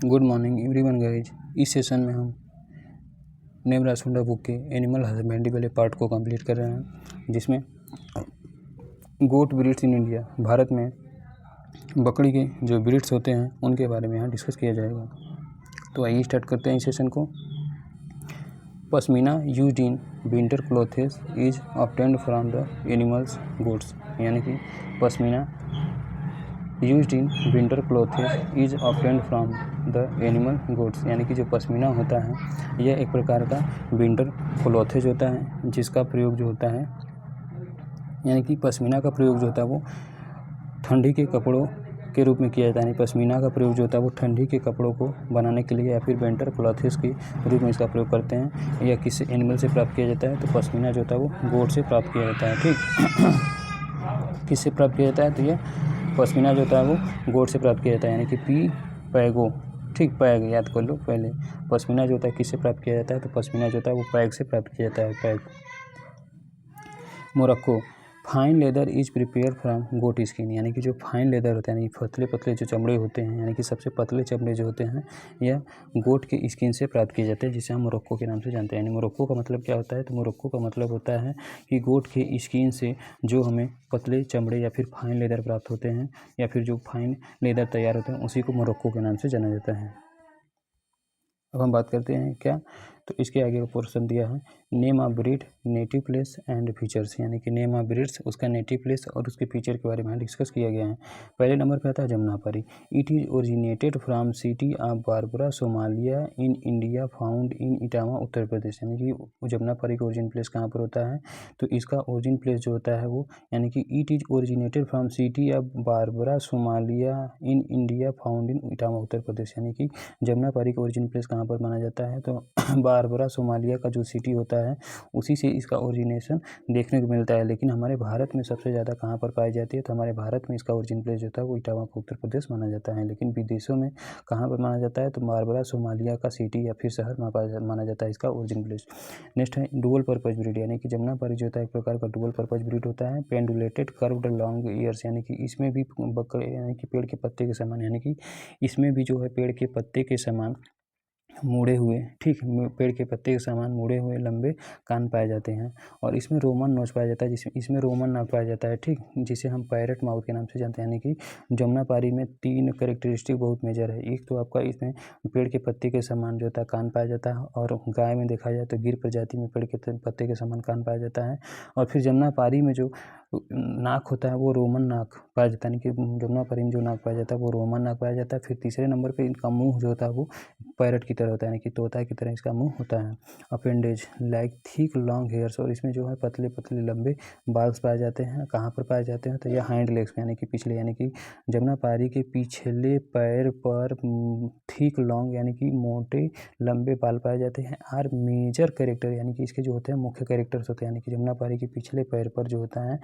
Good morning everyone guys. इस session में हम नेब्रासमुंडा बुक के एनिमल हस्बेंड्री वाले पार्ट को कंप्लीट कर रहे हैं, जिसमें गोट ब्रीड्स इन इंडिया, भारत में बकरी के जो ब्रीड्स होते हैं उनके बारे में यहाँ डिस्कस किया जाएगा। तो आइए स्टार्ट करते हैं इस सेशन को। Pashmina used in winter clothes is obtained from the animals goats, यानी कि pashmina used in winter clothes is obtained from the animal goats, यानी कि जो पश्मीना होता है यह एक प्रकार का विंटर क्लोथेज होता है, जिसका प्रयोग जो होता है, यानी कि पश्मीना का प्रयोग जो होता है वो ठंडी के कपड़ों के रूप में किया जाता है। यानी पश्मीना का प्रयोग जो होता है वो ठंडी के कपड़ों को बनाने के लिए या फिर विंटर क्लॉथेस के रूप में इसका प्रयोग करते हैं। या किस एनिमल से प्राप्त किया जाता है, तो पश्मीना जो होता है वो गोट से प्राप्त किया जाता है। ठीक, किससे प्राप्त किया जाता है, तो ये पश्मीना जो होता है वो गोट से प्राप्त किया जाता है, यानी कि पैगो। ठीक, पैग याद कर लो पहले। पश्मीना जो होता है किससे प्राप्त किया जाता है, तो पश्मीना जो होता है वो पैग से प्राप्त किया जाता है, पैग। Morocco fine leather is prepare from goat skin, यानी कि जो फाइन लेदर होता है, यानी पतले पतले जो चमड़े होते हैं, यानी कि सबसे पतले चमड़े जो होते हैं यह गोट के स्किन से प्राप्त किए जाते हैं, जिसे हम मोरक्को के नाम से जानते हैं। यानी मोरक्को का मतलब क्या होता है, तो मोरक्को का मतलब होता है कि गोट के स्किन से जो हमें पतले चमड़े या फिर फाइन लेदर प्राप्त होते हैं, या फिर जो फाइन लेदर तैयार होते हैं, उसी को मोरक्को के नाम से जाना जाता है। अब हम बात करते हैं क्या, तो इसके आगे का पोर्शन दिया है name of breed, native place and features, यानी कि नेम ऑफ ब्रीड्स, उसका नेटिव प्लेस और उसके फीचर के बारे में डिस्कस किया गया है। पहले नंबर पे आता है Jamunapari. It is originated from city of Berbera Somalia in India, found in Etawah Uttar Pradesh, यानी कि जमुनापारी का ओरिजिन प्लेस कहाँ पर होता है, तो इसका ओरिजिन प्लेस जो होता है वो, यानी कि it is originated from city of Berbera Somalia in India, found in Etawah Uttar Pradesh, यानी कि जमुनापारी का ओरिजिन प्लेस कहाँ पर माना जाता है, तो बारबरा सोमालिया का जो सिटी होता है उसी से इसका ओरिजिनेशन देखने को मिलता है। लेकिन हमारे भारत में सबसे ज़्यादा कहाँ पर पाई जाती है, तो हमारे भारत में इसका ओरिजिन प्लेस जो होता है वो इटावा का उत्तर प्रदेश माना जाता है। लेकिन विदेशों में कहाँ पर माना जाता है, तो बारबरा सोमालिया का सिटी या फिर शहर माना जाता है इसका ओरिजिन प्लेस। नेक्स्ट है डुअल पर्पज ब्रीड, यानी कि जमुनापारी जो होता है एक प्रकार का डुअल पर्पज ब्रीड होता है। पेंडुलेटेड कर्व्ड लॉन्ग ईयर्स, यानी कि इसमें भी बकरे, यानी कि पेड़ के पत्ते के समान, यानी कि इसमें भी जो है पेड़ के पत्ते के समान मुड़े हुए, ठीक, पेड़ के पत्ते के समान मुड़े हुए लंबे कान पाए जाते हैं। और इसमें रोमन नोच पाया जाता है, इसमें रोमन नाक पाया जाता है, ठीक, जिसे हम पैरेट माउथ के नाम से जानते हैं। यानी कि जमुनापारी में 3 कैरेक्टरिस्टिक बहुत मेजर है। एक तो आपका इसमें पेड़ के पत्ते के समान जो होता है कान पाया जाता है, और गाय में देखा जाए तो गिर प्रजाति में पेड़ के पत्ते के समान कान पाया जाता है। और फिर जमुनापारी में जो नाक होता है वो रोमन नाक पाया जाता है, यानी कि जमुनापारी में जो नाक पाया जाता है वो रोमन नाक पाया जाता है। फिर तीसरे नंबर पे इनका मुंह जो होता है वो पैरट की तरह होता है, यानी कि तोता की तरह इसका मुंह होता है। Appendage like thick long hairs, और इसमें जो है पतले पतले लंबे बाल्स पाए जाते हैं। कहाँ पर पाए जाते हैं, तो यह हाइंड लेग्स में, यानी कि पिछले, यानी कि जमुनापारी के पिछले पैर पर थिक लॉन्ग, यानी कि मोटे लंबे बाल पाए जाते हैं। आर मेजर कैरेक्टर, यानी कि इसके जो होते हैं मुख्य कैरेक्टर्स होते हैं, यानी कि जमुनापारी के पिछले पैर पर जो होता है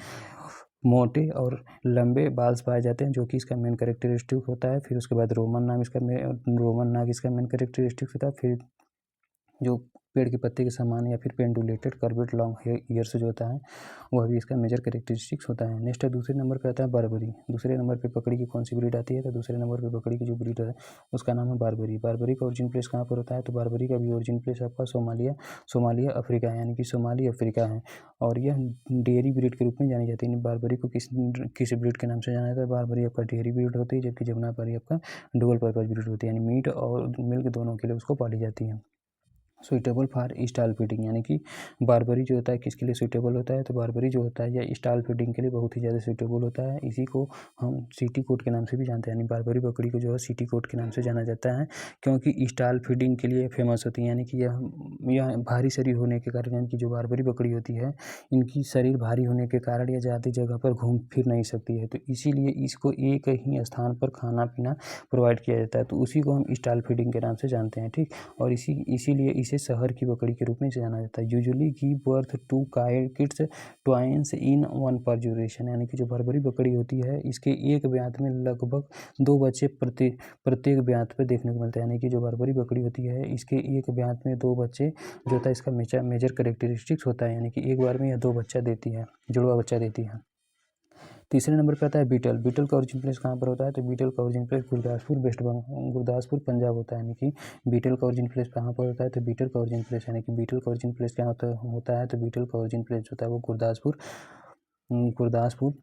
मोटे और लंबे बाल्स पाए जाते हैं, जो कि इसका मेन कैरेक्टरिस्टिक होता है। फिर उसके बाद रोमन नाक इसका मेन कैरेक्टरिस्टिक होता है। फिर जो पेड़ के पत्ते के समान या फिर पेंडुलेटेड कर्वेट लॉन्ग ईयर्स जो होता है वह भी इसका मेजर कैरेक्टरिस्टिक्स होता है। नेक्स्ट है दूसरे नंबर पे आता है बारबरी। दूसरे नंबर पे बकरी की कौन सी ब्रीड आती है, तो दूसरे नंबर पे बकरी की जो ब्रीड है उसका नाम है बारबरी। बारबरी का ओरिजिन प्लेस कहाँ पर होता है, तो बारबरी का भी ओरिजिन प्लेस आपका सोमालिया अफ्रीका है, यानी कि सोमाली अफ्रीका है। और यह डेयरी ब्रीड के रूप में जानी जाती है। बारबरी को किस ब्रीड के नाम से जाना जाता है, बारबरी आपका डेयरी ब्रीड होती है, जबकि जमुनापारी आपका डुअल पर्पज ब्रीड होती है, यानी मीट और मिल्क दोनों के लिए उसको पाली जाती है। सुइटेबल फॉर स्टॉल फीडिंग, यानी कि बारबरी जो होता है किसके लिए सुइटेबल होता है, तो बारबरी जो होता है यह स्टॉल फीडिंग के लिए बहुत ही ज़्यादा सुइटेबल होता है। इसी को हम सिटी कोट के नाम से भी जानते हैं, यानी बारबरी बकरी को जो है सिटी कोट के नाम से जाना जाता है, क्योंकि स्टॉल फीडिंग के लिए फेमस होती है। यानी कि यह भारी शरीर होने के कारण, यानी कि जो बारबरी बकरी होती है इनकी शरीर भारी होने के कारण यह ज़्यादा जगह पर घूम फिर नहीं सकती है, तो इसीलिए इसको एक ही स्थान पर खाना पीना प्रोवाइड किया जाता है, तो उसी को हम स्टॉल फीडिंग के नाम से जानते हैं, ठीक। और इसीलिए इसे शहर की बकरी के रूप में जाना जाता है। Usually give birth to kids twins in one per duration, यानी कि जो बारबरी बकरी होती है इसके एक ब्यात में लगभग 2 बच्चे प्रत्येक ब्यात पे देखने को मिलते हैं। यानी कि जो बारबरी बकरी होती है इसके एक ब्यात में 2 बच्चे जो होता है इसका मेजर कैरेक्टरिस्टिक्स होता है, यानी कि एक बार में यह 2 बच्चा देती है, जुड़वा बच्चा देती है। तीसरे नंबर पे आता है बीटल। बीटल का ओरिजिन प्लेस कहाँ पर होता है? तो बीटल का origin place Gurdaspur West Bengal, Gurdaspur Punjab होता है। यानी कि बीटल का ओरिजिन प्लेस कहाँ पर होता है? तो बीटल का ओरिजिन प्लेस यानी कि बीटल का ओरिजिन प्लेस क्या होता है? तो बीटल का ओरिजिन प्लेस होता है वो गुरदासपुर, गुरदासपुर।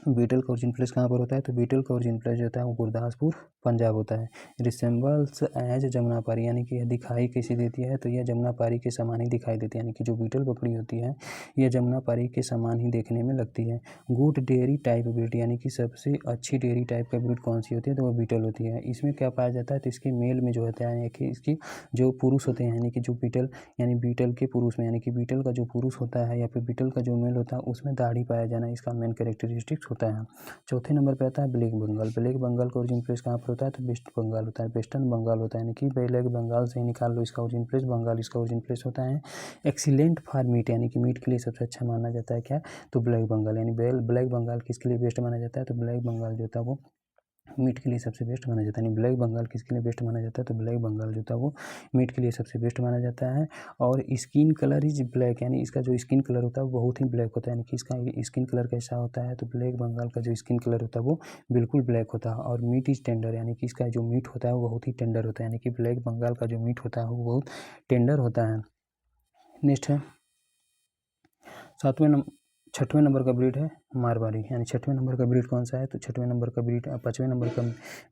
बीटल का ओरिजिन प्लेस कहाँ पर होता है? तो बीटल का ओरिजिन प्लेस जो होता है वो गुरदासपुर पंजाब होता है। रिसेंबल्स एज जमुनापारी, यानी कि यह दिखाई कैसी देती है? तो यह जमुनापारी के समान ही दिखाई देती है। यानी कि जो बीटल बकरी होती है यह जमुनापारी के समान ही देखने में लगती है। गुड डेयरी टाइप ब्रीड, यानी कि सबसे अच्छी डेयरी टाइप का ब्रीड कौन सी होती है? तो वह बीटल होती है। इसमें क्या पाया जाता है? तो इसके मेल में जो होता है, यानी कि इसकी जो पुरुष होते हैं, यानी कि जो बीटल, यानी बीटल के पुरुष में, यानी कि बीटल का जो पुरुष होता है या फिर बीटल का जो मेल होता है उसमें दाढ़ी पाया जाना इसका मेन कैरेक्टरिस्टिक्स होता है। चौथे नंबर पे आता है ब्लैक बंगाल। ब्लैक बंगाल का ओरिजिन प्लेस कहाँ पर होता है? तो वेस्ट बंगाल होता है, वेस्टर्न बंगाल होता है। यानी कि ब्लैक बंगाल से ही निकाल लो इसका ओरिजिन प्लेस, बंगाल इसका ओरिजिन प्लेस होता है। एक्सीलेंट फॉर मीट, यानी कि मीट के लिए सबसे अच्छा माना जाता है क्या? तो ब्लैक बंगाल। यानी ब्लैक बंगाल किसके लिए बेस्ट माना जाता है? तो ब्लैक बंगाल जो होता है वो मीट के लिए सबसे बेस्ट माना जाता है। यानी ब्लैक बंगाल किसके लिए बेस्ट माना जाता है? तो ब्लैक बंगाल जो था वो मीट के लिए सबसे बेस्ट माना जाता है। और स्किन कलर इज ब्लैक, यानी इसका जो स्किन कलर होता है वो बहुत ही ब्लैक होता है। यानी कि इसका स्किन कलर कैसा होता है? तो ब्लैक बंगाल का जो स्किन कलर होता है वो बिल्कुल ब्लैक होता है। और मीट इज टेंडर, यानी कि इसका जो मीट होता है वो बहुत ही टेंडर होता है। यानी कि ब्लैक बंगाल का जो मीट होता है वो बहुत टेंडर होता है। नेक्स्ट है छठवें नंबर का ब्रीड है मारवाड़ी। यानी छठवें नंबर का ब्रीड कौन सा है? तो छठवें नंबर का ब्रीड, पाँचवें नंबर का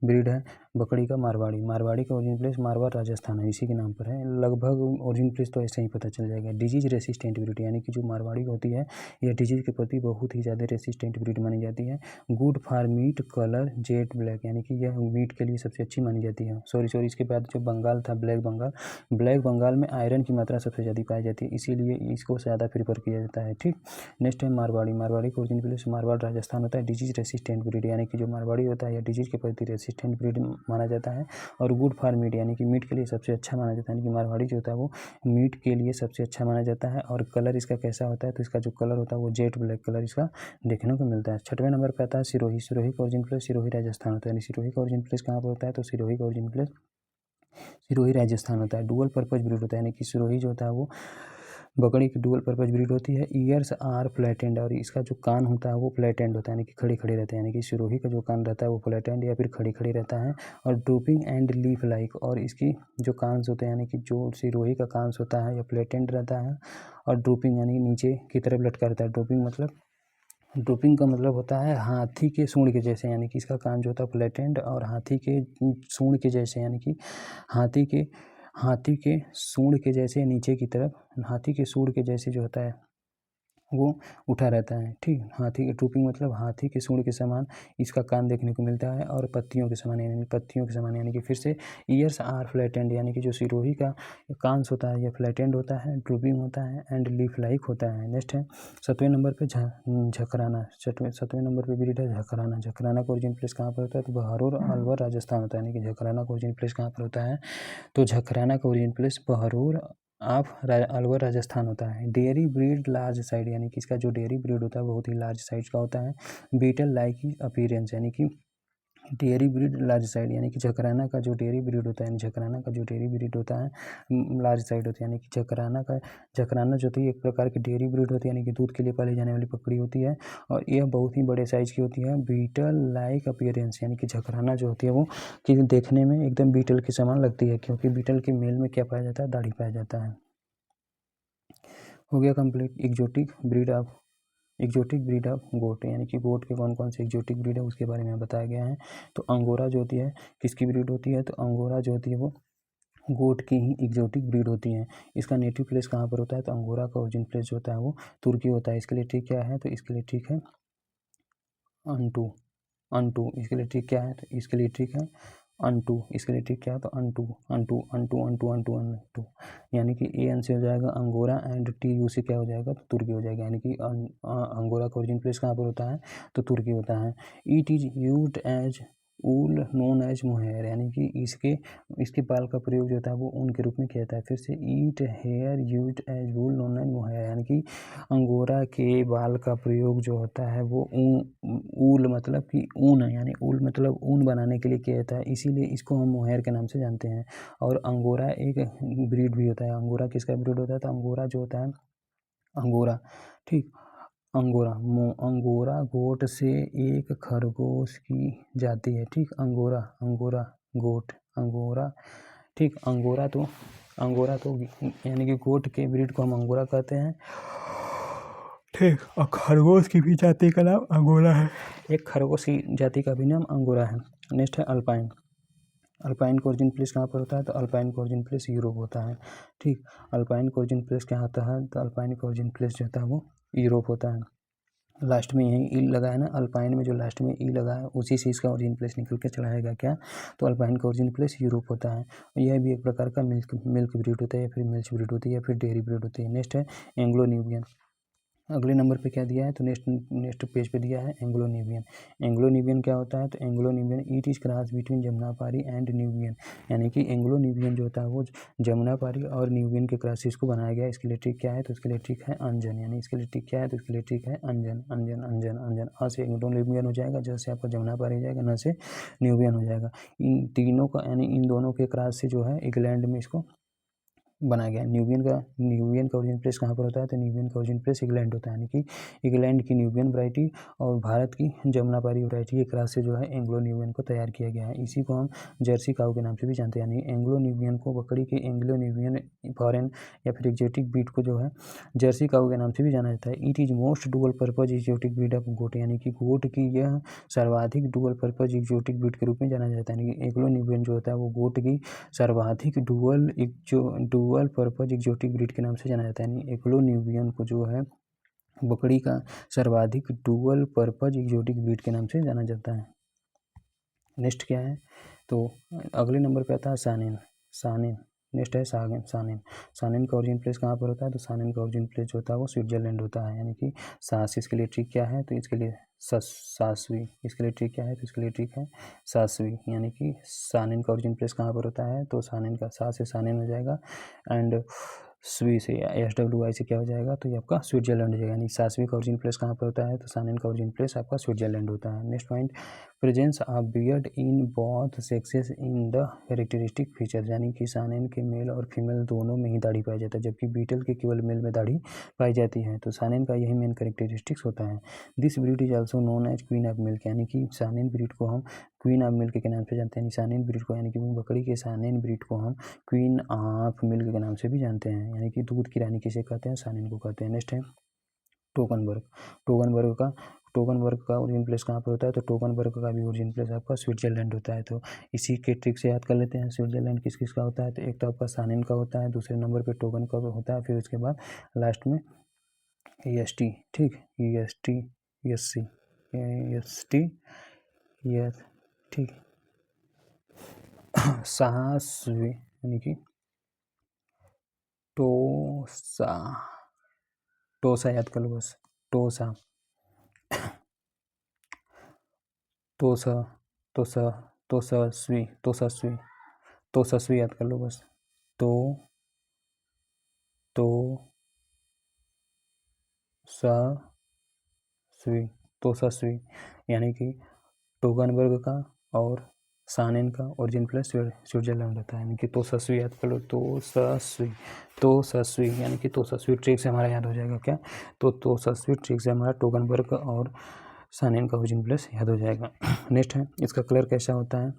ब्रीड है बकरी का मारवाड़ी। मारवाड़ी का ओरिजिन प्लेस मारवाड़ राजस्थान है, इसी के नाम पर है। लगभग ओरिजिन प्लेस तो ऐसे ही पता चल जाएगा। डिजीज रेसिस्टेंट ब्रीड, यानी कि जो मारवाड़ी होती है यह डिजीज के प्रति बहुत ही ज़्यादा रेसिस्टेंट ब्रीड मानी जाती है। Good for meet, colour jet black, यानी कि यह मीट के लिए सबसे अच्छी मानी जाती है। सॉरी इसके बाद जो बंगाल था ब्लैक बंगाल, ब्लैक बंगाल में आयरन की मात्रा सबसे ज़्यादा पाई जाती है, इसीलिए इसको ज़्यादा प्रीफर किया जाता है। ठीक, नेक्स्ट है मारवाड़ी। मारवाड़ी का ओरिजिन प्लेस मारवाड़ राजस्थान होता है। डिजीज रेसिस्टेंट ब्रीड, यानी कि जो मारवाड़ी होता है या डिजीज के प्रति रेसिस्टेंट ब्रीड माना जाता है। और गुड फॉर मीट, यानी कि मीट के लिए सबसे अच्छा माना जाता है। यानी कि मारवाड़ी जो होता है वो मीट के लिए सबसे अच्छा माना जाता है। और कलर इसका कैसा होता है? तो इसका जो कलर होता है वो जेट ब्लैक कलर इसका देखने को मिलता है। छठवें नंबर पर आता है सिरोही। सिरोही का ओरिजिन प्लेस सिरोही राजस्थान होता है। यानी सिरोही का ओरिजिन प्लेस कहाँ पर होता है? तो सिरोही का ओरिजिन प्लेस सिरोही राजस्थान होता है। डुअल पर्पज ब्रीड होता है, यानी कि सिरोही जो होता है वो बकरी की डुअल पर्पज ब्रीड होती है। ईयर्स आर फ्लैटेंड, और इसका जो कान होता है वो फ्लैटेंड होता है, यानी कि खड़े खड़े रहते हैं। यानी कि सिरोही का जो कान रहता है वो फ्लैटेंड या फिर खड़े खड़े रहता है। और ड्रूपिंग एंड लीफ लाइक, और इसकी जो कान्स होते हैं, यानी कि जो सिरोही का कान्स होता है या फ्लैटेंड रहता है। और ड्रूपिंग यानी नीचे की तरफ लटका रहता है। ड्रूपिंग का मतलब होता है हाथी के सूंड के जैसे, यानी कि इसका कान जो होता है फ्लैटेंड और हाथी के सूंड के जैसे, यानी कि हाथी के सूंड के जैसे नीचे की तरफ, हाथी के सूंड के जैसे जो होता है वो उठा रहता है। ठीक, हाथी के ड्रूपिंग मतलब हाथी के सूंड के समान इसका कान देखने को मिलता है। और पत्तियों के समान, यानी कि फिर से ईयर्स आर फ्लैटेंड, यानी कि जो सिरोही का कांस होता है यह फ्लैटेंड होता है, ड्रूपिंग होता है एंड लीफ लाइक होता है। नेक्स्ट है सातवें नंबर पे झकराना। सातवें नंबर पे ब्रीड है झकराना। झकराना का ओरिजिन प्लेस कहाँ पर होता है? तो बहरोर अलवर राजस्थान होता है। यानी कि झकराना का ओरिजिन प्लेस कहाँ पर होता है? तो झकराना का ओरिजिन प्लेस बहरोर अलवर राजस्थान होता है। डेयरी ब्रीड लार्ज साइज, यानी कि इसका जो डेयरी ब्रीड होता है बहुत ही लार्ज साइज का होता है। बीटल लाइक अपीयरेंस, यानी कि डेयरी ब्रीड लार्ज साइड, यानी कि झकराना का जो डेयरी ब्रीड होता है, झकराना का जो डेयरी ब्रीड होता है लार्ज साइड होती है। यानी कि झकराना जो होती है एक प्रकार की डेयरी ब्रीड होती है, यानी कि दूध के लिए पाली जाने वाली बकरी होती है। और यह बहुत ही बड़े साइज की होती है। बीटल लाइक अपीयरेंस, यानी कि झकराना जो होती है वो कि देखने में एकदम बीटल के समान लगती है, क्योंकि बीटल के मेल में क्या पाया जाता है? दाढ़ी पाया जाता है। हो गया complete exotic breed of goat, यानी कि गोट के कौन कौन से एक्जोटिक ब्रीड है उसके बारे में बताया गया है। तो अंगोरा जो होती है किसकी ब्रीड होती है? तो अंगोरा जो होती है वो गोट की ही एक्जोटिक ब्रीड होती है। इसका नेटिव प्लेस कहाँ पर होता है? तो अंगोरा का ओरिजिन प्लेस जो होता है वो तुर्की होता है। इसके लिए ठीक क्या है? तो इसके लिए ठीक है अनटू। इसके लिए ठीक क्या है? तो इसके लिए ठीक है अनटू। इसके लिए ठीक क्या है? तो अनटू, यानी कि ए एन से हो जाएगा अंगोरा एंड टी यू से क्या हो जाएगा? तो तुर्की हो जाएगा। यानी कि अंगोरा का ओरिजिन प्लेस कहाँ पर होता है? तो तुर्की होता है। It is used as wool known as mohair, यानी कि इसके बाल का प्रयोग जो होता है वो ऊन के रूप में किया जाता है। फिर से ईट हेयर यूज्ड एज वूल नोन एज मोहेयर, यानी कि अंगोरा के बाल का प्रयोग जो होता है वो ऊल मतलब कि ऊन है, यानी ऊल मतलब ऊन बनाने के लिए किया जाता है, इसीलिए इसको हम मोहेयर के नाम से जानते हैं। और अंगोरा एक ब्रीड भी होता है। अंगोरा किसका ब्रीड होता है? तो अंगोरा जो होता है अंगोरा, ठीक, अंगोरा अंगोरा गोट से एक खरगोश की जाति है। ठीक, अंगोरा अंगोरा गोट अंगोरा। ठीक, अंगोरा तो यानी कि गोट के ब्रीड को हम अंगोरा कहते हैं। ठीक, और खरगोश की भी जाति का नाम अंगोरा है। एक खरगोश की जाति का भी नाम अंगोरा है। नेक्स्ट है अल्पाइन। अल्पाइन का ओरिजिन प्लेस कहाँ पर होता है? तो अल्पाइन का ओरिजिन प्लेस यूरोप होता है। ठीक, अल्पाइन का ओरिजिन प्लेस क्या होता है? तो अल्पाइन का ओरिजिन प्लेस जो होता है वो यूरोप होता है। लास्ट में यही ई लगा है ना, अल्पाइन में जो लास्ट में ई लगा है उसी से इसका ओरिजिन प्लेस निकल के चला आएगा क्या? तो अल्पाइन का ओरिजिन प्लेस यूरोप होता है। यह भी एक प्रकार का मिल्क ब्रीड होता है, या फिर मिल्च ब्रीड होती है, या फिर डेयरी ब्रीड होती है। नेक्स्ट है एंग्लो न्यूबियन। अगले नंबर पे क्या दिया है? तो नेक्स्ट पेज पे दिया है एंग्लो न्यूबियन। एंग्लो न्यूबियन क्या होता है? तो Anglo Nubian it is cross between Jamunapari and Nubian. यानी कि एंग्लो न्यूबियन जो होता है वो जमुनापारी और न्यूबियन के क्रॉसिस को बनाया गया। इसके लिए ट्रिक क्या है? तो इसके लिए ट्रिक है अंजन। यानी इसके लिए ट्रिक क्या है? तो इसके लिए ट्रिक है अंजन अंजन अंजन अंजन। आ से एंग्लो न्यूबियन हो जाएगा, जैसे आपका जमुनापारी हो जाएगा, न से न्यूबियन हो जाएगा। इन तीनों का यानी इन दोनों के क्रॉस से जो है इंग्लैंड में इसको बनाया गया। न्यूबियन का ओरिजिन प्लेस कहाँ पर होता है? तो न्यूबियन का ओरिजिन प्लेस इंग्लैंड होता है। यानी कि इंग्लैंड की न्यूबियन वैरायटी और भारत की जमुनापारी वैरायटी के क्रॉस से जो है एंग्लो न्यूबियन को तैयार किया गया है। इसी को हम जर्सी काऊ के नाम से भी जानते हैं। यानी एंग्लो न्यूबियन को बकरी के एंग्लो न्यूबियन फॉरेन या फिर एक्जोटिक ब्रीड को जो है जर्सी काऊ के नाम से भी जाना जाता है। It is most dual purpose exotic breed of goat. यानी कि गोट की यह सर्वाधिक डुअल पर्पज एक्जोटिक ब्रीड के रूप में जाना जाता है। यानी कि एंग्लो न्यूबियन जो होता है वो गोट की सर्वाधिक डुअल पर्पज एक्जोटिक ब्रीड के नाम से जाना जाता है। यानी एंग्लो न्यूबियन को जो है बकरी का सर्वाधिक डुअल पर्पज एक्जोटिक ब्रीड के नाम से जाना जाता है। नेक्स्ट क्या है? तो अगले नंबर पे आता है सानेन। नेक्स्ट है सानेन का ओरिजिन प्लेस कहाँ पर होता है? तो सानेन का ओरिजिन प्लेस जो होता है वो स्विट्जरलैंड होता है। यानी कि सास, इसके लिए ट्रिक क्या है? तो इसके लिए सासवी। इसके लिए ट्रिक क्या है? तो इसके लिए ट्रिक है सासवी। यानी कि सानेन का ओरिजिन प्लेस कहाँ पर होता है? तो सानेन का सा से सानेन हो जाएगा, एंड स्वी से SWI से क्या हो जाएगा? तो ये आपका स्विट्जरलैंड हो जाएगा। यानी सासवी का ओरिजिन प्लेस कहाँ पर होता है? तो सानेन का ओरिजिन प्लेस आपका स्विट्जरलैंड होता है। Next point, presence of beard in both sexes in the characteristic features. यानी कि सानेन के मेल और फीमेल दोनों में ही दाढ़ी पाया जाता है, जबकि बीटल के केवल मेल में दाढ़ी पाई जाती है। तो सानेन का यही मेन कैरेक्टरिस्टिक्स होता है। This breed is also known as queen of milk. यानी कि सानेन ब्रीड को हम क्वीन ऑफ मिल्क के नाम से जानते हैं। सानेन ब्रीड को यानी कि बकरी के सानेन ब्रीड को हम क्वीन ऑफ मिल्क के नाम से भी जानते हैं। यानी कि दूध की रानी किसे कहते हैं? सानेन को कहते हैं। नेक्स्ट है टोगनबर्ग का ओरिजिन प्लेस कहाँ पर होता है? तो टोगनबर्ग का भी ओरिजिन प्लेस आपका स्विट्जरलैंड होता है। तो इसी के ट्रिक से याद कर लेते हैं स्विट्जरलैंड किस किस का होता है। तो एक तो आपका सानेन का होता है, दूसरे नंबर पे टोगन का होता है, फिर उसके बाद लास्ट में EST। ठीक, EST ESC EST यस, ठीक, साहसवी यानी कि टोसा याद कर लो बस। टोसा तोसस्वी याद कर लो बस। तोसस्वी यानी कि टोगनबर्ग का और सानेन का ओरिजिन प्लस स्विट्जरलैंड होता है। यानी कि तोसस्वी याद कर लो। तोसस्वी यानी कि तोसस्वी ट्रिक से हमारा याद हो जाएगा क्या? तो तोसस्वी ट्रिक से हमारा टोगनबर्ग और सानेन का ओरिजिन प्लस याद हो जाएगा। नेक्स्ट है इसका कलर कैसा होता है?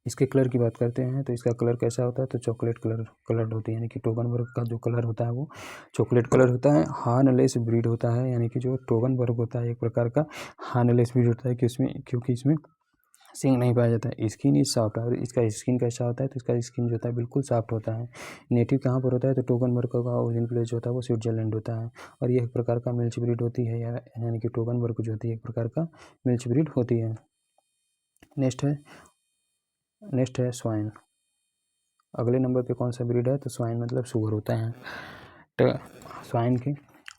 इसके कलर की बात करते हैं तो इसका कलर कैसा होता है? तो चॉकलेट कलर होती है। यानी कि टोगनबर्ग का जो कलर होता है वो चॉकलेट कलर होता है। हार्नलेस ब्रीड होता है। यानी कि जो टोगनबर्ग होता है एक प्रकार का हार्नलेस ब्रीड होता है, क्योंकि इसमें सींग नहीं पाया जाता है। स्किन इज सॉफ्ट, और इसका स्किन कैसा होता है? तो इसका स्किन जो होता है बिल्कुल सॉफ्ट होता है। नेटिव कहाँ पर होता है? तो टोगनबर्ग का ओरिजिन प्लेस जो होता है वो स्विट्जरलैंड होता है। और ये एक प्रकार का मिल्च ब्रीड होती है, यानी कि टोगनबर्ग जो होती है एक प्रकार का मिल्च ब्रीड होती है। नेक्स्ट है स्वाइन। अगले नंबर पे कौन सा ब्रीड है? तो स्वाइन मतलब सुअर होता है। तो स्वाइन की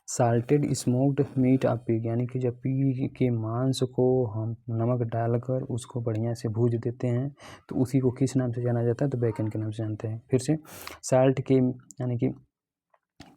salted smoked meat of pig, यानी कि जब पिग के मांस को हम नमक डालकर उसको बढ़िया से भूज देते हैं तो उसी को किस नाम से जाना जाता है? तो बैकन के नाम से जानते हैं। फिर से साल्ट के यानी कि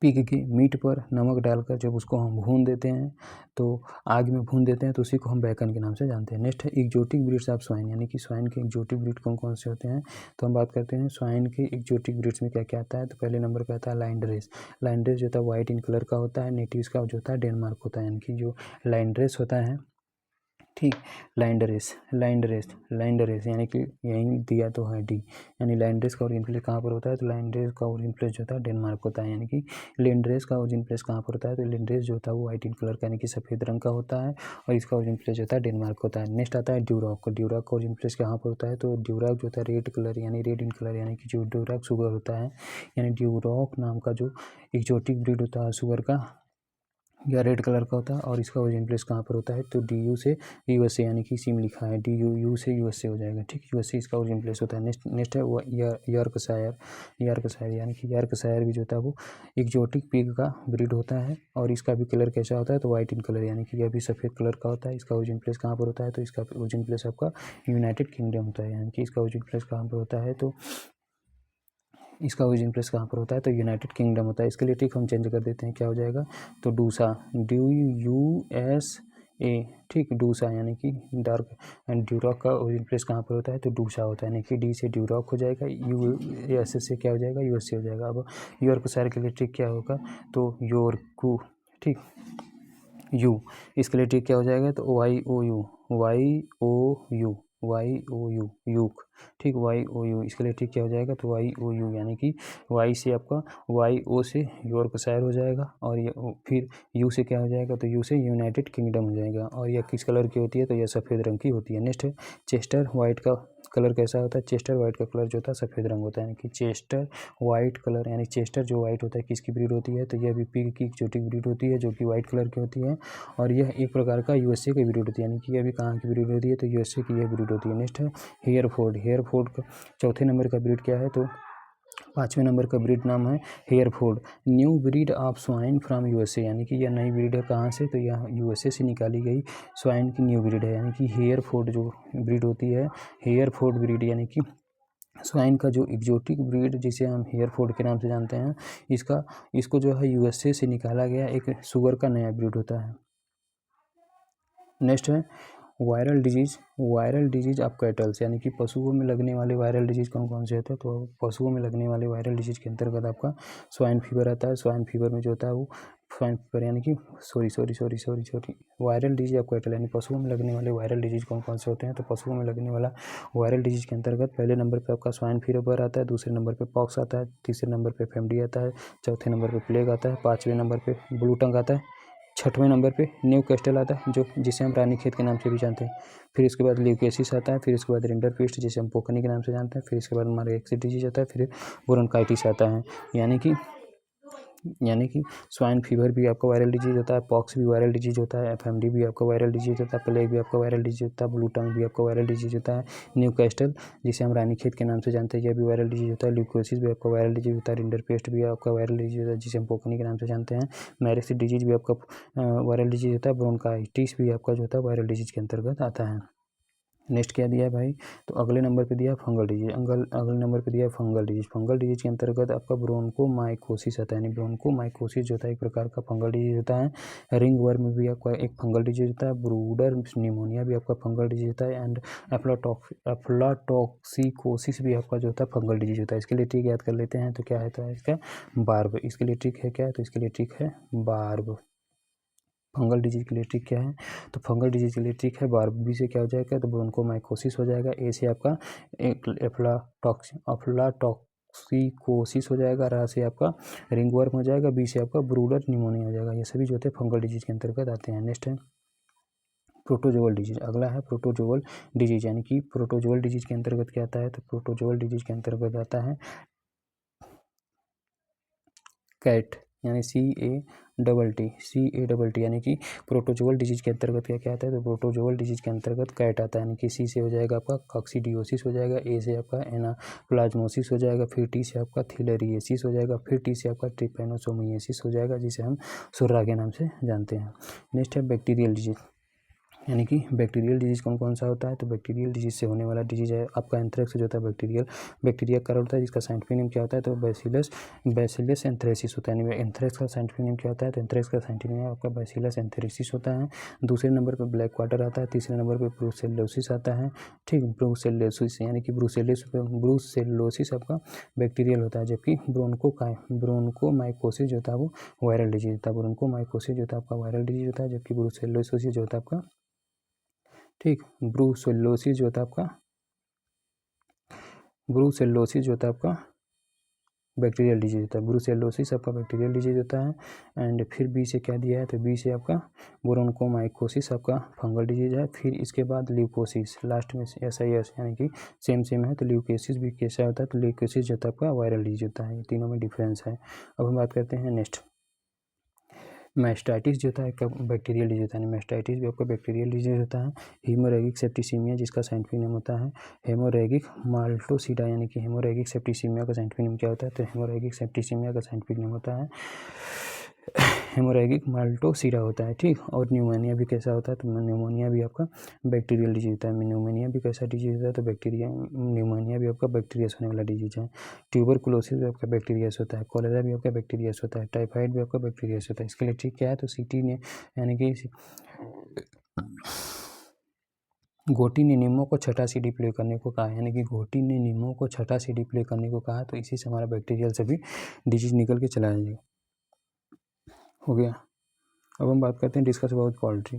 पिग के मीट पर नमक डालकर जब उसको हम भून देते हैं तो आग में भून देते हैं तो उसी को हम बैकन के नाम से जानते हैं। नेक्स्ट है एक्जोटिक ब्रीड्स ऑफ स्वाइन, यानी कि स्वाइन के एक्जोटिक ब्रीड कौन कौन से होते हैं। तो हम बात करते हैं स्वाइन के एक्जोटिक ब्रीड्स में क्या क्या आता है। तो पहले नंबर पर आता है लैंडरेस। लैंडरेस जो होता है वाइट इन कलर का होता है। नेटिव्स का जो होता है डेनमार्क होता है, यानी कि जो लैंडरेस होता है, ठीक, लैंडरेस यानी कि यहीं दिया तो है डी, यानी लैंडरेस का ओरिजिन प्लेस कहाँ पर होता है। तो लैंडरेस का ओरिजिन प्लेस जो होता है डेनमार्क होता है, यानी कि लैंडरेस का ओरिजिन प्लेस कहाँ पर होता है। तो लैंडरेस जो होता है वो वाइट इन कलर का यानी कि सफ़ेद रंग का होता है और इसका ओरिजिन प्लेस जो होता है डेनमार्क होता है। नेक्स्ट आता है ड्यूरॉक। ड्यूरॉक का ओरिजिन प्लेस कहाँ पर होता है। तो ड्यूरॉक जो होता है रेड कलर यानी रेड इन कलर, यानी कि जो ड्यूरॉक सुगर होता है, यानी ड्यूरॉक नाम का जो एक्जोटिक ब्रीड होता है सुगर का, या रेड कलर का होता है और इसका ओरिजिन प्लेस कहाँ पर होता है। तो डी यू से यूएसए, यानी कि इसी में लिखा है डी यू, यू से यूएसए हो जाएगा, ठीक, यूएसए इसका ओरिजिन प्लेस होता है। नेक्स्ट है वो यॉर्कशायर, यानी कि यॉर्कशायर भी जो होता है वो एक्जोटिक पिग का ब्रीड होता है और इसका भी कलर कैसा होता है। तो वाइट इन कलर, यानी कि यह भी सफ़ेद कलर का होता है। इसका ओरिजिन प्लेस कहाँ पर होता है। तो इसका ओरिजिन प्लेस आपका यूनाइटेड किंगडम होता है, यानी कि इसका ओरिजिन प्लेस कहाँ पर होता है। तो इसका ओरिजिन प्लेस कहाँ पर होता है। तो यूनाइटेड किंगडम होता है। इसके लिए ठीक हम चेंज कर देते हैं, क्या हो जाएगा। तो डूसा, DUSA, ठीक, डूसा यानी कि डार्क एंड ड्यूरॉक का ओरिजिन प्लेस कहाँ पर होता है। तो डूसा होता है, यानी कि डी से ड्यूरॉक हो जाएगा, US से क्या हो जाएगा, USA हो जाएगा। अब यॉर्कशायर के लिए ट्रिक क्या होगा। तो योरकू, ठीक, यू, इसके लिए ट्रिक क्या हो जाएगा। तो YOU यूक, ठीक, YOU, इसके लिए ठीक क्या हो जाएगा। तो YOU, यानी कि वाई से आपका YO से यॉर्कशायर हो जाएगा और ये फिर यू से क्या हो जाएगा। तो यू से यूनाइटेड किंगडम हो जाएगा और यह किस कलर की होती है। तो यह सफ़ेद रंग की होती है। नेक्स्ट है चेस्टर वाइट का कलर कैसा होता है। चेस्टर वाइट का कलर जो होता है सफ़ेद रंग होता है, यानी कि चेस्टर वाइट कलर, यानी चेस्टर जो वाइट होता है किसकी ब्रीड होती है। तो यह भी पिग की एक्जोटिक ब्रीड होती है जो कि वाइट कलर की होती है और यह एक प्रकार का USA की ब्रीड होती है, यानी कि यह भी कहाँ की ब्रीड होती है। तो USA की यह ब्रीड होती है। नेक्स्ट है हेयरफोर्ड का चौथे नंबर का ब्रीड क्या है। तो 5वें नंबर का ब्रीड नाम है Hereford, new breed of swine from USA, यानी कि यह नई ब्रीड है कहाँ से। तो यह USA से निकाली गई स्वाइन की न्यू ब्रीड है, यानी कि हेयरफोर्ड जो ब्रीड होती है, हेयरफोर्ड ब्रीड, यानी कि स्वाइन का जो एक्जोटिक ब्रीड जिसे हम हेयरफोर्ड के नाम से जानते हैं, इसको जो है USA से निकाला गया एक सुगर का नया ब्रीड होता है। नेक्स्ट है वायरल डिजीज ऑफ कैटल्स, यानी कि पशुओं में लगने वाले वायरल डिजीज कौन कौन से होते हैं। तो पशुओं में लगने वाले वायरल डिजीज के अंतर्गत आपका स्वाइन फीवर आता है। स्वाइन फीवर में जो होता है वो स्वाइन फीवर, यानी कि sorry viral disease of cattle, यानी पशुओं में लगने वाले वायरल डिजीज कौन कौन से होते हैं। तो पशुओं में लगने वाला वायरल डिजीज के अंतर्गत पहले नंबर पर आपका स्वाइन फीवर आता है, दूसरे नंबर पर पॉक्स आता है, तीसरे नंबर पर FMD आता है, चौथे नंबर पर प्लेग आता है, 5वें नंबर पर ब्लू टंग आता है, 6वें नंबर पे न्यू कैस्टल आता है जो जिसे हम रानीखेत के नाम से भी जानते हैं। फिर इसके बाद ल्यूकेसिस आता है, फिर इसके बाद रिंडरपेस्ट जिसे हम पोकनी के नाम से जानते हैं, फिर इसके बाद हमारे एक्सिस डिजीज आता है, फिर ब्रोंकाइटिस आता है। यानी कि स्वाइन फीवर भी आपका वायरल डिजीज होता है, पॉक्स भी वायरल डिजीज होता है, FMD भी आपका वायरल डिजीज होता है, प्लेग भी आपका वायरल डिजीज होता है, ब्लू टंग भी आपका वायरल डिजीज होता है, न्यू कैस्टल जिसे हम रानीखेत के नाम से जानते हैं यह भी वायरल डिजीज होता है, ल्यूकोसिस भी आपका वायरल डिजीज होता है, रिंडरपेस्ट भी आपका वायरल डिजीज होता है जिसे हम पोकनी के नाम से जानते हैं, मैरेक्सिस डिजीज भी आपका वायरल डिजीज होता है, ब्रोंकाइटिस भी आपका जो होता है वायरल डिजीज के अंतर्गत आता है। नेक्स्ट क्या दिया है भाई। तो अगले नंबर पे दिया फंगल डिजीज, अगले नंबर पे दिया फंगल डिजीज के अंतर्गत आपका ब्रोंकोमाइकोसिस आता है, यानी ब्रोंकोमाइकोसिस जो होता है एक प्रकार का फंगल डिजीज होता है। रिंग वर्म भी आपका एक फंगल डिजीज होता है, ब्रूडर निमोनिया भी आपका फंगल डिजीज होता है एंड एफ्लाटॉक्सिकोसिस भी आपका जो होता है फंगल डिजीज होता है। इसके लिए ट्रिक याद कर लेते हैं। तो क्या है तो इसका बार्ब, इसके लिए ट्रिक है क्या। तो इसके लिए ट्रिक है बार्ब। फंगल डिजीज के लिए ट्रिक क्या है। तो फंगल डिजीज के लिए ट्रिक है बार्ब। बी से क्या हो जाएगा। तो ब्रोंकोमाइकोसिस हो जाएगा। ए से आपका एफ्लाटॉक्सिकोसिस हो जाएगा। रा से आपका रिंगवर्म हो जाएगा। बी से आपका ब्रूडर निमोनिया हो जाएगा। ये सभी जो होते हैं फंगल डिजीज के अंतर्गत आते हैं। नेक्स्ट है प्रोटोजोअल डिजीज। अगला है प्रोटोजोअल डिजीज, यानी कि प्रोटोजोअल डिजीज के अंतर्गत क्या आता है। तो प्रोटोजोअल डिजीज के अंतर्गत आता है कैट, यानी CATT, यानी कि प्रोटोजोअल डिजीज के अंतर्गत क्या क्या आता है। तो प्रोटोजोअल डिजीज के अंतर्गत कैट आता है, यानी कि C से हो जाएगा आपका कॉक्सीडियोसिस हो जाएगा, A से आपका एनाप्लाज्मोसिस हो जाएगा, फिर T से आपका थिलेरिएसिस हो जाएगा, फिर T से आपका ट्रिपैनोसोमियासिस हो जाएगा जिसे हम सुर्रा के नाम से जानते हैं। नेक्स्ट है बैक्टीरियल डिजीज। यानी कि बैक्टीरियल डिजीज़ कौन कौन सा होता है, तो बैक्टीरियल डिजीज़ से होने वाला डिजीज़ है आपका एंथ्रेक्स जो होता है बैक्टीरिया का होता है, जिसका साइंटिफिक नेम क्या होता है, तो बैसिलस एंथ्रेसिस होता है। यानी एंथ्रेक्स का साइंटिफिक नेम क्या होता है, तो एंथ्रेक्स का साइंटिफिक नेम आपका बैसिलस एंथ्रेसिस होता है। दूसरे नंबर पर ब्लैक वाटर आता है, तीसरे नंबर पर ब्रूसेलोसिस आता है। ठीक, ब्रूसेलोसिस यानी कि ब्रूसेलोसिस आपका बैक्टीरियल होता है, जबकि ब्रोंकोमाइकोसिस जो होता है वो वायरल डिजीज होता है। ब्रोंकोमाइकोसिस जो होता है आपका वायरल डिजीज होता है, जबकि ब्रूसेलोसिस जो होता है आपका, ठीक, ब्रूसेलोसिस जो होता है आपका बैक्टीरियल डिजीज होता है। ब्रूसेलोसिस आपका बैक्टीरियल डिजीज होता है। एंड फिर बी से क्या दिया है, तो बी से आपका ब्रोंकोमाइकोसिस आपका फंगल डिजीज है। फिर इसके बाद ल्यूकोसिस, लास्ट में SIS यानी कि सेम है, तो ल्यूकोसिस भी कैसा होता है, तो ल्यूकोसिस जो होता है आपका वायरल डिजीज होता है। तीनों में डिफरेंस है। अब हम बात करते हैं नेक्स्ट, मैस्टाइटिस जो होता है बैक्टीरियल डिजीज होता है। मैस्टाइटिस भी आपका बैक्टीरियल डिजीज होता है। हीमोरेगिक सेप्टिसीमिया जिसका साइंटिफिक नेम होता है हेमोरेगिक माल्टोसिडा, यानी कि हेमोरेगिक सेप्टिसीमिया का साइंटिफिक नेम क्या होता है, तो हेमोरेगिक सेप्टिसीमिया का साइंटिफिक नेम होता है हेमोरेगिक माल्टोसिडा होता है। ठीक, और न्यूमोनिया भी कैसा होता है, तो न्यूमोनिया भी आपका बैक्टीरियल डिजीज होता है। न्यूमोनिया भी कैसा डिजीज होता है, तो न्यूमोनिया भी आपका बैक्टीरिया से होने वाला डिजीज है। ट्यूबरकुलोसिस भी आपका बैक्टीरिया से होता है। कॉलेरा भी आपका बैक्टीरिया से होता है। टाइफाइड भी आपका बैक्टीरिया से होता है। इसके लिए ठीक क्या है, तो CT ने यानी कि घोटी ने नीमों को छठा CD प्ले करने को कहा, यानी कि घोटी ने नीमों को छठा CD प्ले करने को कहा, तो इसी से हमारा बैक्टीरियल से भी डिजीज निकल के चला जाएगा। हो गया। अब हम बात करते हैं डिस्कस अबाउट पोल्ट्री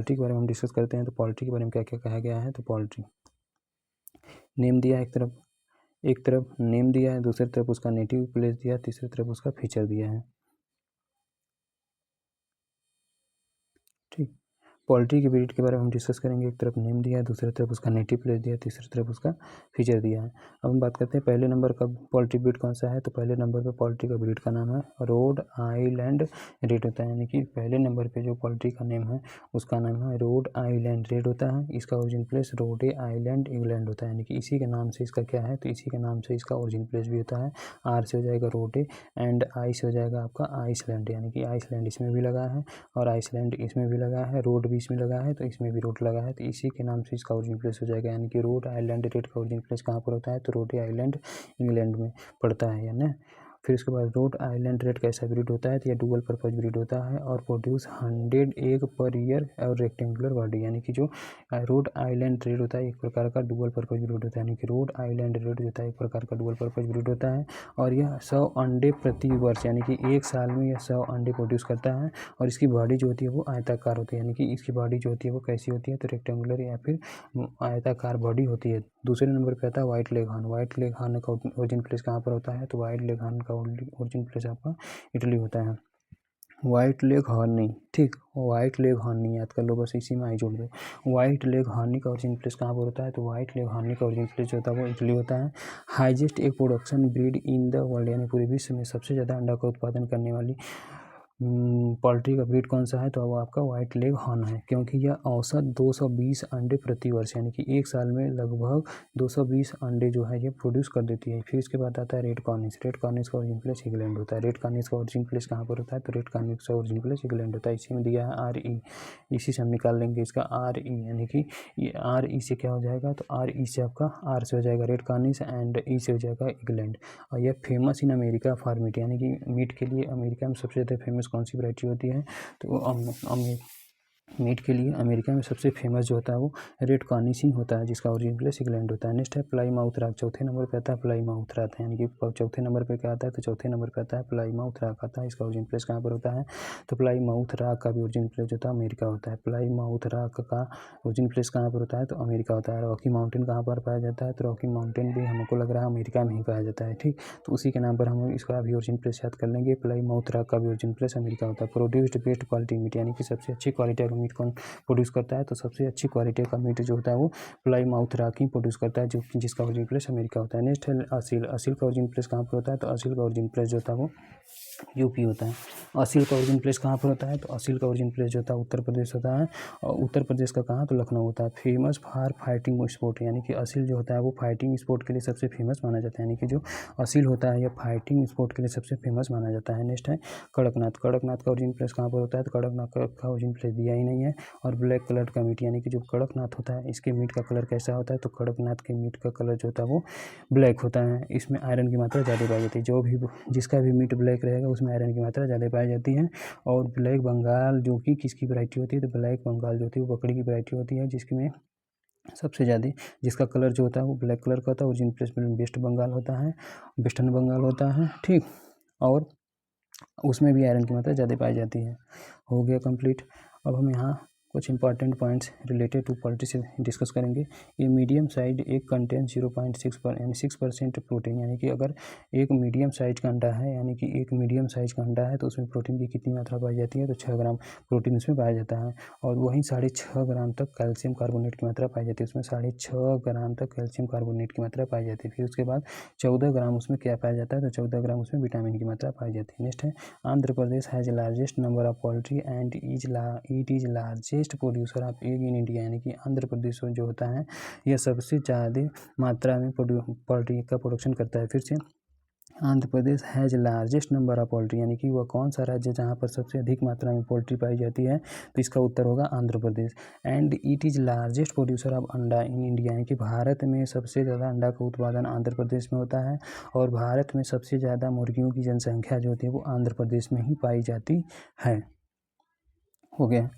के बारे में हम डिस्कस करते हैं। तो पोल्ट्री के बारे में क्या क्या कहा गया है, तो पोल्ट्री नेम दिया है, एक तरफ नेम दिया है, दूसरी तरफ उसका नेटिव प्लेस दिया है, तीसरी तरफ उसका फीचर दिया है। ठीक, पोल्ट्री की ब्रीड के बारे में हम डिस्कस करेंगे। एक तरफ नेम दिया है, दूसरी तरफ उसका नेटिव प्लेस दिया है, तीसरी तरफ उसका फीचर दिया है। अब हम बात करते हैं पहले नंबर का पोल्ट्री ब्रीड कौन सा है, तो पहले नंबर पे पोल्ट्री का ब्रीड का नाम है रोड आइलैंड रेड होता है। यानी कि पहले नंबर पे जो पोल्ट्री का नेम है उसका नाम है रोड आइलैंड रेड होता है। इसका ओरिजिन प्लेस रोडे आइलैंड इंग्लैंड होता है। यानी कि इसी के नाम से इसका क्या है, तो इसी के नाम से इसका ओरिजिन प्लेस भी होता है। R से हो जाएगा रोडे एंड आई से हो जाएगा आपका आइसलैंड, यानी कि आइसलैंड इसमें भी लगा है और आइसलैंड इसमें भी लगा है, रोड भी इसमें लगा है, तो इसमें भी रोड लगा है, तो इसी के नाम से इसका ओरिजिन प्लेस हो जाएगा। यानी कि रोड आइलैंड रेड का ओरिजिन प्लेस कहाँ पर होता है, तो रोड आइलैंड इंग्लैंड में पड़ता है, यानी। फिर उसके बाद रोड आइलैंड रेड कैसा ब्रीड होता है, तो यह डुअल पर्पज ब्रीड होता है और प्रोड्यूस 100 एग पर ईयर और रेक्टेंगुलर बॉडी। यानी कि जो रोड आइलैंड रेड होता है एक प्रकार का डुअल पर्पज ब्रीड होता है। यानी कि रोड आइलैंड रेड होता है एक प्रकार का डुअल पर्पज ब्रीड होता है और यह 100 अंडे प्रति वर्ष, यानी कि एक साल में यह 100 अंडे प्रोड्यूस करता है। और इसकी बॉडी जो होती है वो आयताकार होती है, यानी कि इसकी बॉडी जो होती है वो कैसी होती है, तो रेक्टेंगुलर या फिर आयताकार बॉडी होती है। दूसरे नंबर पे आता है white leg horn. White leg horn का ओरिजिन प्लेस कहाँ पर होता है, तो व्हाइट लेग हॉर्न का ओरिजिन प्लेस आपका इटली होता है। व्हाइट लेग हॉर्नी, ठीक, व्हाइट लेग हॉर्नी याद कर लो, बस इसी में आई जोड़ दो। व्हाइट लेग हॉर्नी का ओरिजिन प्लेस कहाँ पर होता है, तो व्हाइट लेग हॉर्नी का ओरिजिन प्लेस जो होता है वो इटली होता है। Highest egg production breed in the world, यानी पूरे विश्व में सबसे ज़्यादा अंडा का उत्पादन करने वाली पोल्ट्री का ब्रीड कौन सा है, तो वो आपका व्हाइट लेग हॉर्न है, क्योंकि यह औसत 220 अंडे प्रति वर्ष, यानी कि एक साल में लगभग 220 अंडे जो है ये प्रोड्यूस कर देती है। फिर इसके बाद आता है रेड कॉर्निस। रेड कॉर्निस का ओरिजिन प्लेस इंग्लैंड होता है। रेड कॉर्निस का ओरिजिन प्लेस कहाँ पर होता है, तो रेड कॉर्निस का ओरिजिन प्लेस इंग्लैंड होता है। इसी में दिया है RE, इसी से हम निकाल लेंगे इसका RE, यानी कि ये RE से क्या हो जाएगा, तो RE से आपका R से हो जाएगा रेड कॉर्निस एंड E से हो जाएगा इंग्लैंड। और यह famous in America for meet, यानी कि मीट के लिए अमेरिका में सबसे ज़्यादा फेमस कौन सी वैरायटी होती है, तो मीट के लिए अमेरिका में सबसे फेमस जो होता है वो रेड कॉर्निस ही होता है, जिसका ओरिजिन प्लेस इंग्लैंड होता है। नेक्स्ट है प्लाईमाउथ रॉक। चौथे नंबर पे आता है प्लाईमाउथ रॉक, यानी कि चौथे नंबर पे क्या आता है, तो चौथे नंबर पे आता है प्लाईमाउथ रॉक आता है। इसका ओरिजिन प्लेस कहाँ पर होता है, तो प्लाईमाउथ रॉक का भी ओरिजिन प्लेस जो होता है अमेरिका होता है। प्लाईमाउथ रॉक का ओरिजिन प्लेस कहाँ पर होता है, तो अमेरिका होता है। रॉकी माउंटेन कहाँ पर पाया जाता है, तो रॉकी माउंटेन भी हमको लग रहा है अमेरिका में ही पाया जाता है। ठीक, तो उसी के नाम पर हम इसका भी ओरिजिन प्लेस याद कर लेंगे। प्लाईमाउथ रॉक का भी ओरिजिन प्लेस अमेरिका होता है। प्रोड्यूस्ड बेस्ट क्वालिटी मीट, यानी कि सबसे अच्छी क्वालिटी का मीट कौन प्रोड्यूस करता है, तो सबसे अच्छी क्वालिटी का मीट जो होता है वो प्लाईमाउथ रॉक ही प्रोड्यूस करता है, जो जिसका ओरिजिन प्लेस अमेरिका होता है। नेक्स्ट है असील। असील का ओरिजिन प्लेस कहाँ पर होता है, तो असील का ओरिजिन प्लेस जो होता है वो यूपी होता है। असील का ओरिजिन प्लेस कहाँ पर होता है, तो असील का ओरिजिन प्लेस जो होता है उत्तर प्रदेश होता है। और उत्तर प्रदेश का कहाँ, तो लखनऊ होता है। फेमस फॉर फाइटिंग स्पोर्ट, यानी कि असील जो होता है वो फाइटिंग स्पोर्ट के लिए सबसे फेमस माना जाता है, यानी कि जो असील होता है यह फाइटिंग स्पोर्ट के लिए सबसे फेमस माना जाता है। नेक्स्ट है कड़कनाथ। कड़कनाथ का ओरिजिन प्लेस कहाँ पर होता है, तो कड़कनाथ का ओरिजिन प्लेस दिया ही नहीं है। और ब्लैक कलर का मीट यानी कि जो कड़कनाथ होता है इसके मीट का कलर कैसा होता है, तो कड़कनाथ के मीट का कलर जो होता है वो ब्लैक होता है। इसमें आयरन की मात्रा ज़्यादा पाई जाती है। जो भी जिसका भी मीट ब्लैक रहेगा उसमें आयरन की मात्रा ज़्यादा पाई जाती है। और ब्लैक बंगाल जो कि किसकी वैरायटी होती है, तो ब्लैक बंगाल जो होती है वो बकरी की वैरायटी होती है, जिसमें सबसे ज़्यादा जिसका कलर जो होता है वो ब्लैक कलर का होता है। ओरिजिनल प्लेस में वेस्ट बंगाल होता है, वेस्टर्न बंगाल होता है, ठीक। और उसमें भी आयरन की मात्रा ज़्यादा पाई जाती है। हो गया कंप्लीट। अब हम यहाँ कुछ important points related to poultry से डिस्कस करेंगे। ये मीडियम साइज एक कंटेन 0.6 यानी 6% प्रोटीन, यानी कि अगर एक मीडियम साइज का अंडा है, यानी कि एक मीडियम साइज का अंडा है तो उसमें प्रोटीन की कितनी मात्रा पाई जाती है, तो 6 ग्राम प्रोटीन उसमें पाया जाता है। और वहीं 6.5 ग्राम तक कैल्शियम कार्बोनेट की मात्रा पाई जाती है, उसमें 6.5 ग्राम तक कैल्शियम कार्बोनेट की मात्रा पाई जाती है। फिर उसके बाद 14 ग्राम उसमें क्या पाया जाता है, तो 14 ग्राम उसमें विटामिन की मात्रा पाई जाती है। नेक्स्ट है Andhra Pradesh has largest number of poultry and it is largest producer of egg in India, यानी कि आंध्र प्रदेश जो होता है यह सबसे ज़्यादा मात्रा में पोल्ट्री का प्रोडक्शन करता है। फिर से Andhra Pradesh has largest number of poultry, यानी कि वह कौन सा राज्य जहाँ पर सबसे अधिक मात्रा में पोल्ट्री पाई जाती है, तो इसका उत्तर होगा Andhra Pradesh. And it is largest producer of अंडा इन इंडिया, यानी कि भारत में सबसे ज़्यादा अंडा का उत्पादन आंध्र प्रदेश में होता है। और भारत में सबसे ज़्यादा मुर्गियों की जनसंख्या जो होती है वो आंध्र प्रदेश में ही पाई जाती है। हो गया।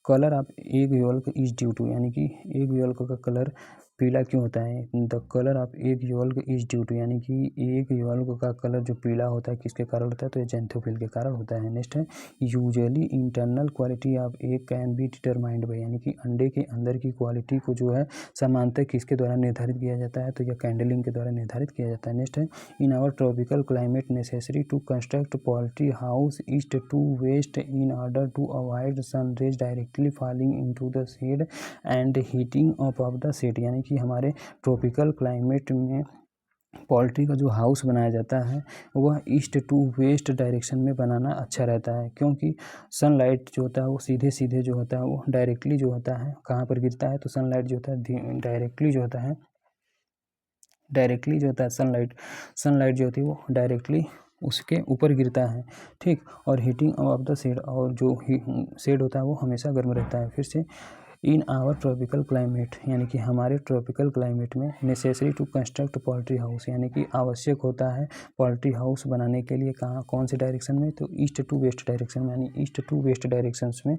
Colour of egg yolk is due to, यानी कि एग योल्क का कलर पीला क्यों होता है, the colour of egg yolk is due to, यानी कि एग योल्क का कलर जो पीला होता है किसके कारण होता है, तो ये ज़ैंथोफिल के कारण होता है। नेक्स्ट है usually internal quality of egg can be determined by, यानी कि अंडे के अंदर की क्वालिटी को जो है सामान्यतः किसके द्वारा निर्धारित किया जाता है, तो यह कैंडलिंग के द्वारा निर्धारित किया जाता है। नेक्स्ट है in our tropical climate necessary to construct poultry house east to west in order to avoid sun rays directly falling into the shed and heating up of the shed, यानी कि हमारे ट्रॉपिकल क्लाइमेट में poultry का जो house बनाया जाता है वह ईस्ट टू वेस्ट डायरेक्शन में बनाना अच्छा रहता है, क्योंकि सनलाइट जो होता है वो सीधे सीधे जो होता है वो डायरेक्टली जो होता है कहाँ पर गिरता है, तो सनलाइट जो होता है डायरेक्टली जो होता है सनलाइट जो होती है वो डायरेक्टली उसके ऊपर गिरता है, ठीक। और हीटिंग ऑफ द शेड, और जो शेड होता है वो हमेशा गर्म रहता है। फिर से इन आवर ट्रॉपिकल क्लाइमेट, यानी कि हमारे ट्रॉपिकल क्लाइमेट में necessary to construct poultry house, यानी कि आवश्यक होता है पोल्ट्री हाउस बनाने के लिए कहाँ कौन से डायरेक्शन में, तो ईस्ट टू वेस्ट डायरेक्शन में, यानी ईस्ट टू वेस्ट डायरेक्शन में।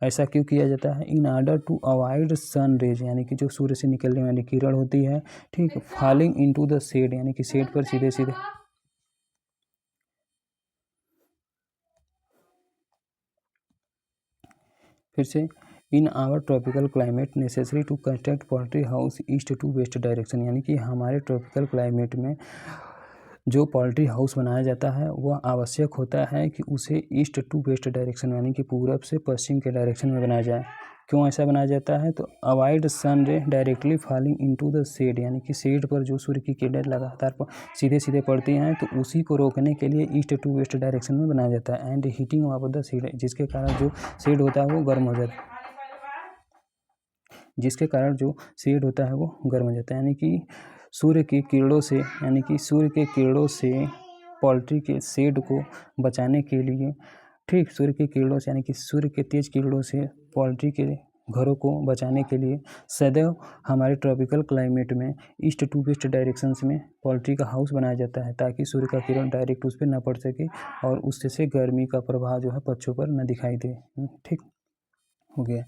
ऐसा क्यों किया जाता है, in order to avoid sun rays, यानी कि जो सूर्य से निकलने वाली किरण होती है, ठीक, फॉलिंग इनटू द शेड, यानी कि शेड पर सीधे सीधे फिर से in our tropical climate necessary to construct poultry house east to west direction, यानी कि हमारे ट्रॉपिकल क्लाइमेट में जो पोल्ट्री हाउस बनाया जाता है वह आवश्यक होता है कि उसे ईस्ट टू वेस्ट डायरेक्शन, यानी कि पूरब से पश्चिम के डायरेक्शन में बनाया जाए। क्यों ऐसा बनाया जाता है, तो avoid sun ray directly falling into the shed, यानी कि शेड पर जो सूर्य की किरणें लगातार सीधे सीधे पड़ती हैं तो उसी को रोकने के लिए ईस्ट टू वेस्ट डायरेक्शन में बनाया जाता है। And heating of the shed, जिसके कारण जो शेड होता है वो गर्म हो जाता है, जिसके कारण जो शेड होता है वो गर्म हो जाता है, यानी कि सूर्य की किरणों से, यानी कि सूर्य के किरणों से पोल्ट्री के शेड को बचाने के लिए, ठीक, सूर्य की किरणों से, यानी कि सूर्य के तेज किरणों से पोल्ट्री के घरों को बचाने के लिए सदैव हमारे ट्रॉपिकल क्लाइमेट में ईस्ट टू वेस्ट डायरेक्शंस में पोल्ट्री का हाउस बनाया जाता है, ताकि सूर्य का किरण डायरेक्ट उस पर न पड़ सके और उससे गर्मी का प्रभाव जो है पक्षियों पर न दिखाई दे, ठीक। हो गया।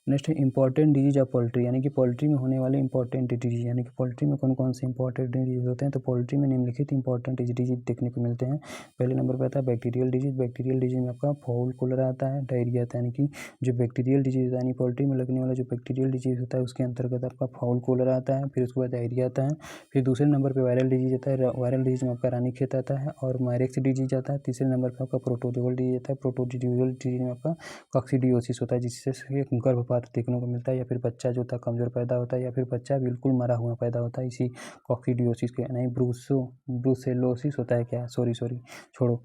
नेक्स्ट है इंपॉर्टेंट डिजीज ऑफ पोल्ट्री, यानी कि पोल्ट्री में होने वाले इंपॉर्टेंट डिजीज, यानी कि पोल्ट्री में कौन कौन से इंपॉर्टेंट डिजीज होते हैं, तो पोल्ट्री में निम्नलिखित इंपॉर्टेंट डिजीज देखने को मिलते हैं। पहले नंबर पर आता है बैक्टीरियल डिजीज। बैक्टीरियल डिजीज में आपका फाउल कॉलरा आता है, डायरिया आता है, यानी कि जो बैक्टीरियल डिजीज यानी पोल्ट्री में लगने वाला जो बैक्टीरियल डिजीज होता है उसके अंतर्गत आपका फाउल कॉलरा आता है। फिर उसके बाद डायरिया आता है। फिर दूसरे नंबर पर वायरल डिजीज आता है, वायरल डिजीज में आपका रानीखेत आता है और मायरेक्स डिजीज आता है। तीसरे नंबर पर आपका प्रोटोजोअल डिजीज आता है। प्रोटोजोअल डिजीज में आपका कॉक्सीडियोसिस होता है, जिससे गर्भपात देखने को मिलता है, या फिर बच्चा जो होता है कमज़ोर पैदा होता है, या फिर बच्चा बिल्कुल मरा हुआ पैदा होता है, इसी कॉक्सीडियोसिस के, नहीं ब्रूसेलोसिस होता है क्या, सॉरी छोड़ो।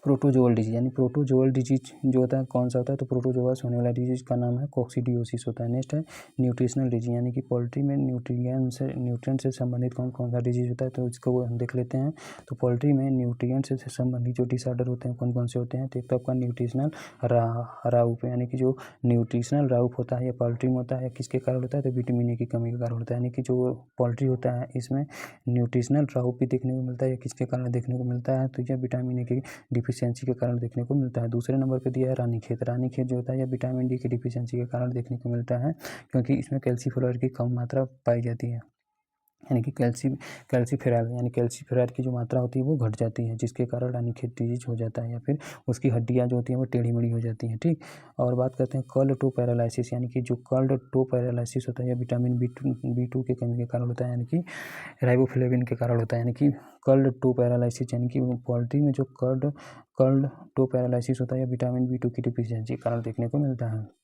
प्रोटोजोअल डिजीज यानी प्रोटोजोअल डिजीज जो होता है कौन सा होता है, तो प्रोटोजोआ से होने वाला डिजीज का नाम है कोक्सीडियोसिस होता है। नेक्स्ट है न्यूट्रिशनल डिजीज यानी कि पोल्ट्री में न्यूट्रिएंट से संबंधित कौन कौन सा डिजीज होता है, तो इसको हम देख लेते हैं। तो पोल्ट्री में न्यूट्रिएंट से संबंधित जो डिसऑर्डर होते हैं कौन कौन से होते हैं, तो एक तो आपका न्यूट्रिशनल राउप यानी कि जो न्यूट्रिशनल राउप होता है या पोल्ट्री में होता है किसके कारण होता है, तो विटामिन ए की कमी के कारण होता है। यानी कि जो पोल्ट्री होता है इसमें न्यूट्रिशनल राउप भी देखने को मिलता है या किसके कारण देखने को मिलता है, तो यह विटामिन ए की डिफिशियंसी के कारण देखने को मिलता है। दूसरे नंबर पे दिया है रानीखेत। रानीखेत जो होता है यह विटामिन डी की डिफिशियंसी के कारण देखने को मिलता है, क्योंकि इसमें कैल्सीफ्लोराइड की कम मात्रा पाई जाती है। यानी कि कैल्सीफेराल यानी कैल्सीफेराइड की जो मात्रा होती है वो घट जाती है, जिसके कारण रानीखेत डिजीज हो जाता है या फिर उसकी हड्डियाँ जो होती हैं वो टेढ़ी मेढ़ी हो जाती हैं। ठीक, और बात करते हैं कर्ल टो पैरालिसिस यानी कि जो कर्ल टो पैरालिसिस होता है यह विटामिन बी टू की कमी के कारण होता है, यानी कि राइबोफ्लेविन के कारण होता है। यानी कि कर्ल टो पैरालिसिस यानी कि पोल्ट्री में जो कर्ल टो पैरालिसिस होता है यह विटामिन बी टू की डिफिशियंसी के कारण देखने को मिलता है।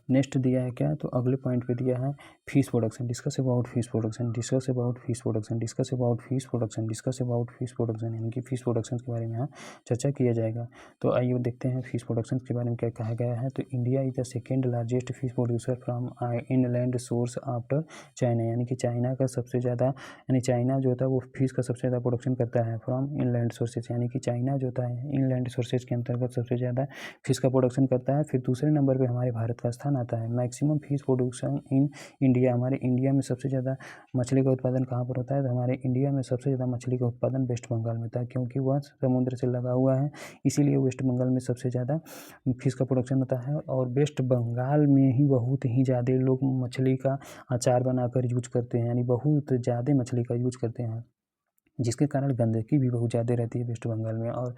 नेक्स्ट दिया है क्या, तो अगले पॉइंट पे दिया है fish production. Discuss about fish production, discuss about fish production, discuss about fish production, discuss about fish production यानी कि फिश प्रोडक्शन के बारे में यहाँ चर्चा किया जाएगा। तो आइए देखते हैं फिश प्रोडक्शन के बारे में क्या कहा गया है। तो India is the second largest fish producer from inland source after China, यानी कि चाइना का सबसे ज़्यादा यानी चाइना जो होता है वो फिश का सबसे ज़्यादा प्रोडक्शन करता है फ्रॉम इनलैंड सोर्सेज, यानी कि चाइना जो होता है इनलैंड सोर्सेज के अंतर्गत सबसे ज़्यादा फिश का प्रोडक्शन करता है। फिर दूसरे नंबर पर हमारे भारत का स्थान आता है। Maximum fish production in India, हमारे इंडिया में सबसे ज़्यादा मछली का उत्पादन कहाँ पर होता है, तो हमारे इंडिया में सबसे ज़्यादा मछली का उत्पादन वेस्ट बंगाल में होता है, क्योंकि वह समुद्र से लगा हुआ है, इसीलिए वेस्ट बंगाल में सबसे ज़्यादा फिश का प्रोडक्शन होता है। और वेस्ट बंगाल में ही बहुत ही ज़्यादा लोग मछली का अचार बनाकर यूज करते हैं, यानी बहुत ज़्यादा मछली का यूज करते हैं, जिसके कारण गंदगी भी बहुत ज़्यादा रहती है वेस्ट बंगाल में। और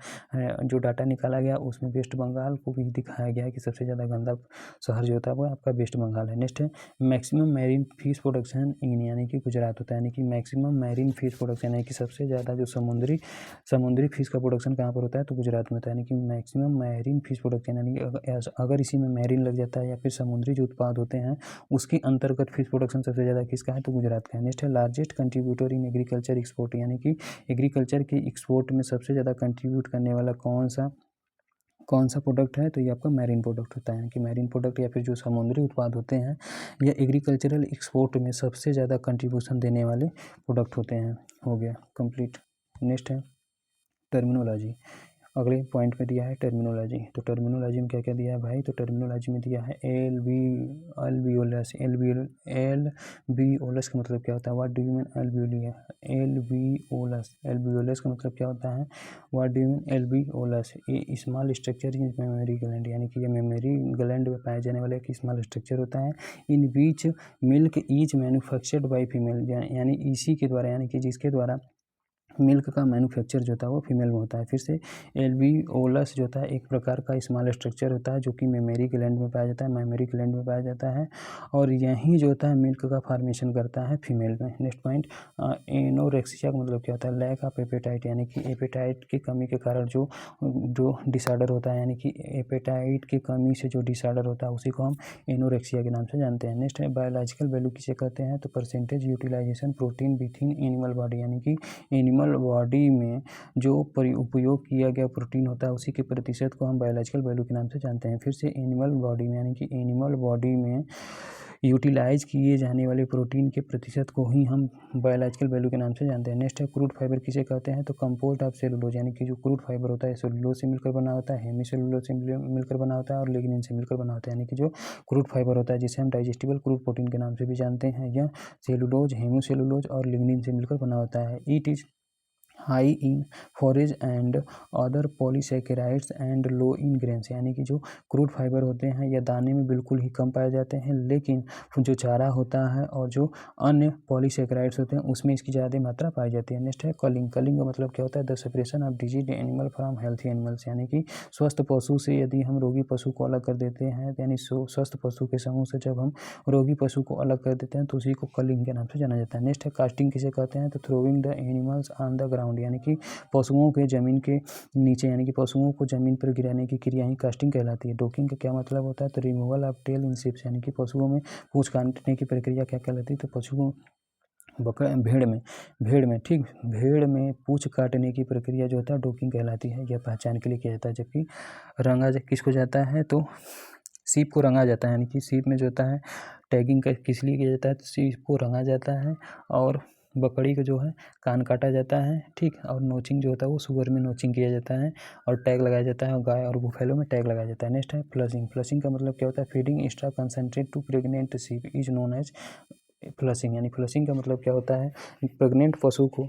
जो डाटा निकाला गया उसमें वेस्ट बंगाल को भी दिखाया गया है कि सबसे ज़्यादा गंदा शहर जो होता है वो आपका वेस्ट बंगाल है। नेक्स्ट है maximum marine fish production in, यानी कि गुजरात होता है। यानी कि मैक्सिमम मैरीन फिश प्रोडक्शन यानी कि सबसे ज़्यादा जो समुद्री फिश का प्रोडक्शन कहाँ पर होता है, तो गुजरात में होता है। यानी कि मैक्सिमम मैरीन फिश प्रोडक्शन यानी कि अगर इसी में मैरीन लग जाता है या फिर समुद्री जो उत्पाद होते हैं उसके अंतर्गत फिश प्रोडक्शन सबसे ज़्यादा किसका है, तो गुजरात का है। नेक्स्ट है largest contributor in agriculture export, यानी कि एग्रीकल्चर के एक्सपोर्ट में सबसे ज़्यादा कंट्रीब्यूट करने वाला कौन सा प्रोडक्ट है, तो ये आपका मैरीन प्रोडक्ट होता है। कि मैरीन प्रोडक्ट या फिर जो समुद्री उत्पाद होते हैं या एग्रीकल्चरल एक्सपोर्ट में सबसे ज़्यादा कंट्रीब्यूशन देने वाले प्रोडक्ट होते हैं। हो गया कंप्लीट। नेक्स्ट है टर्मिनोलॉजी। अगले पॉइंट में दिया है टर्मिनोलॉजी। तो टर्मिनोलॉजी में क्या क्या दिया है भाई, तो टर्मिनोलॉजी में दिया है एलवियोलस। एलवियोलस का मतलब क्या होता है, what do you mean alveolus. Alveolus का मतलब क्या होता है, what do you mean alveolus. ये small structure in memory gland, यानी कि ये मेमोरी ग्लैंड में पाए जाने वाला एक स्मॉल स्ट्रक्चर होता है। In which milk is manufactured by female, यानी इसी के द्वारा यानी कि जिसके द्वारा मिल्क का मैन्युफैक्चर जो होता है वो फीमेल में होता है। फिर से एल्वियोलस जो होता है एक प्रकार का स्मॉल स्ट्रक्चर होता है जो कि मेमोरी ग्लैंड में पाया जाता है, मेमोरी ग्लैंड में पाया जाता है, और यही जो होता है मिल्क का फॉर्मेशन करता है फीमेल में। नेक्स्ट पॉइंट एनोरेक्सिया का मतलब क्या होता है, लैक ऑफ एपेटाइट, यानी कि एपेटाइट की कमी के कारण जो डिसऑर्डर होता है, यानी कि एपेटाइट की कमी से जो डिसऑर्डर होता है उसी को हम एनोरेक्सिया के नाम से जानते हैं। नेक्स्ट है बायोलॉजिकल वैल्यू किसे कहते हैं, तो percentage utilization protein within animal body, यानी कि एनिमल बॉडी में जो उपयोग किया गया प्रोटीन होता है उसी के प्रतिशत को हम बायोलॉजिकल वैल्यू के नाम से जानते हैं। फिर से एनिमल बॉडी में, यानी कि एनिमल बॉडी में यूटिलाइज किए जाने वाले प्रोटीन के प्रतिशत को ही हम बायोलॉजिकल वैल्यू के नाम से जानते हैं। नेक्स्ट है क्रूड फाइबर किसे कहते हैं, तो कंपोज्ड ऑफ सेलुलोज, यानी कि जो क्रूड फाइबर होता है सेलुलोज से मिलकर बना होता है, हेमी सेलुलोज से मिलकर बना होता है और लिग्निन से मिलकर बना होता है। यानी कि जो क्रूड फाइबर होता है जिसे हम डाइजेस्टिबल क्रूड प्रोटीन के नाम से भी जानते हैं, यह सेलुलोज, हेमोसेलुलोज और लिग्निन से मिलकर बना होता है। It is high in forage and other polysaccharides and low in grains, यानी कि जो क्रूड फाइबर होते हैं या दाने में बिल्कुल ही कम पाए जाते हैं, लेकिन जो चारा होता है और जो अन्य पॉलीसेकेराइड्स होते हैं उसमें इसकी ज़्यादा मात्रा पाई जाती है। नेक्स्ट है कलिंग। कलिंग का मतलब क्या होता है, the separation of disease animal from healthy animals, यानी कि स्वस्थ पशु से यदि हम रोगी पशु को अलग कर देते हैं, यानी स्वस्थ पशु के समूह से जब हम रोगी पशु को अलग कर देते हैं तो उसी को कलिंग के नाम से जाना जाता है। नेक्स्ट है कास्टिंग किसे कहते हैं, तो throwing the animals on the ground, यानी कि पशुओं के जमीन के नीचे, यानी कि पशुओं को जमीन पर गिराने की क्रिया ही कास्टिंग कहलाती है। डोकिंग का क्या मतलब होता है, तो removal of tail in sheeps, यानी कि पशुओं में पूंछ काटने की प्रक्रिया क्या कहलाती है, तो भेड़ में ठीक, भेड़ में पूँछ काटने की प्रक्रिया जो होता है डोकिंग कहलाती है। यह पहचान के लिए किया जाता है। जबकि रंगा किसको जाता है तो सीप को रंगा जाता है, यानी कि सीप में जो होता है टैगिंग का किस लिए किया जाता है तो सीप को रंगा जाता है। और बकरी को जो है कान काटा जाता है ठीक। और नोचिंग जो होता है वो सुअर में नोचिंग किया जाता है और टैग लगाया जाता है। और गाय और बुफेलो में टैग लगाया जाता है। नेक्स्ट है फ्लशिंग। फ्लशिंग का मतलब क्या होता है, feeding extra concentrate to pregnant sheep is known as flushing. यानी फ्लशिंग का मतलब क्या होता है, प्रेग्नेंट पशु को,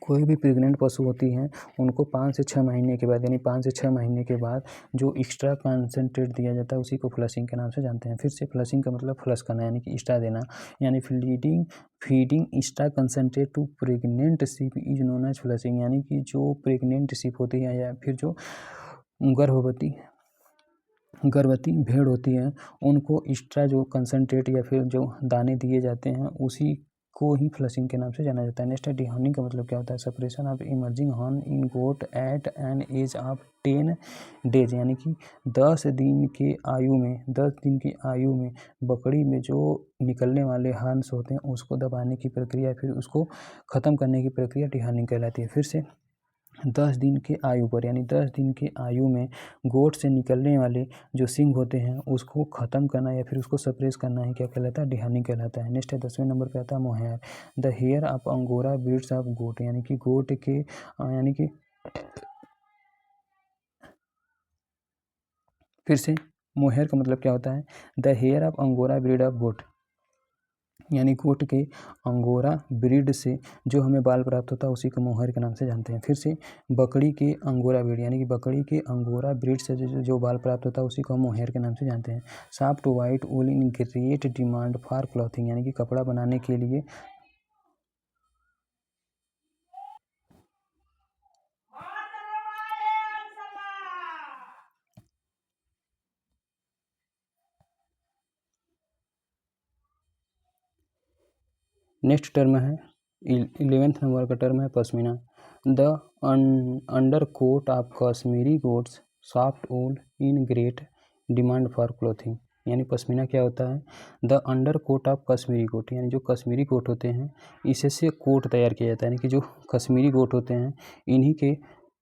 कोई भी प्रेग्नेंट पशु होती हैं उनको 5 से 6 महीने के बाद, यानी 5 से 6 महीने के बाद जो एक्स्ट्रा कंसनट्रेट दिया जाता है उसी को फ्लशिंग के नाम से जानते हैं। फिर से फ्लशिंग का मतलब फ्लश करना, यानी कि एक्स्ट्रा देना, यानी feeding extra concentrate to pregnant sheep is known as flushing. यानी कि जो प्रेग्नेंट शीप होती है या फिर जो गर्भवती भेड़ होती हैं उनको एक्स्ट्रा जो कंसनट्रेट या फिर जो दाने दिए जाते हैं उसी को ही फ्लशिंग के नाम से जाना जाता है। नेक्स्ट है डिहर्निंग का मतलब क्या होता है, separation of emerging horn in goat at an age of 10 days. यानी कि 10 दिन की आयु में बकरी में जो निकलने वाले हॉर्न्स होते हैं उसको दबाने की प्रक्रिया फिर उसको ख़त्म करने की प्रक्रिया डिहर्निंग कहलाती है। फिर से 10 दिन के आयु पर, यानी 10 दिन की आयु में गोट से निकलने वाले जो सिंग होते हैं उसको ख़त्म करना या फिर उसको सप्रेस करना ही क्या कहलाता है, डिहर्निंग कहलाता है। नेक्स्ट है 10वें नंबर पे आता है mohair. The hair of angora breeds of goat, यानी कि गोट के यानी कि फिर से मोहेयर का मतलब क्या होता है, the hair of angora breed of goat, यानी गोट के अंगोरा ब्रीड से जो हमें बाल प्राप्त होता है उसी को मोहेयर के नाम से जानते हैं। फिर से बकरी के अंगोरा ब्रीड, यानी कि बकरी के अंगोरा ब्रीड से जो बाल प्राप्त होता है उसी को हम मोहेयर के नाम से जानते हैं। Soft white wool in great demand for clothing, यानी कि कपड़ा बनाने के लिए नेक्स्ट टर्म है 11th नंबर का टर्म है pashmina. The under coat of Kashmiri goats soft wool in great demand for clothing, यानी पश्मीना क्या होता है, the under coat of Kashmiri goat, यानी जो कश्मीरी गोट होते हैं इससे कोट तैयार किया जाता है। यानी कि जो कश्मीरी गोट होते हैं इन्हीं के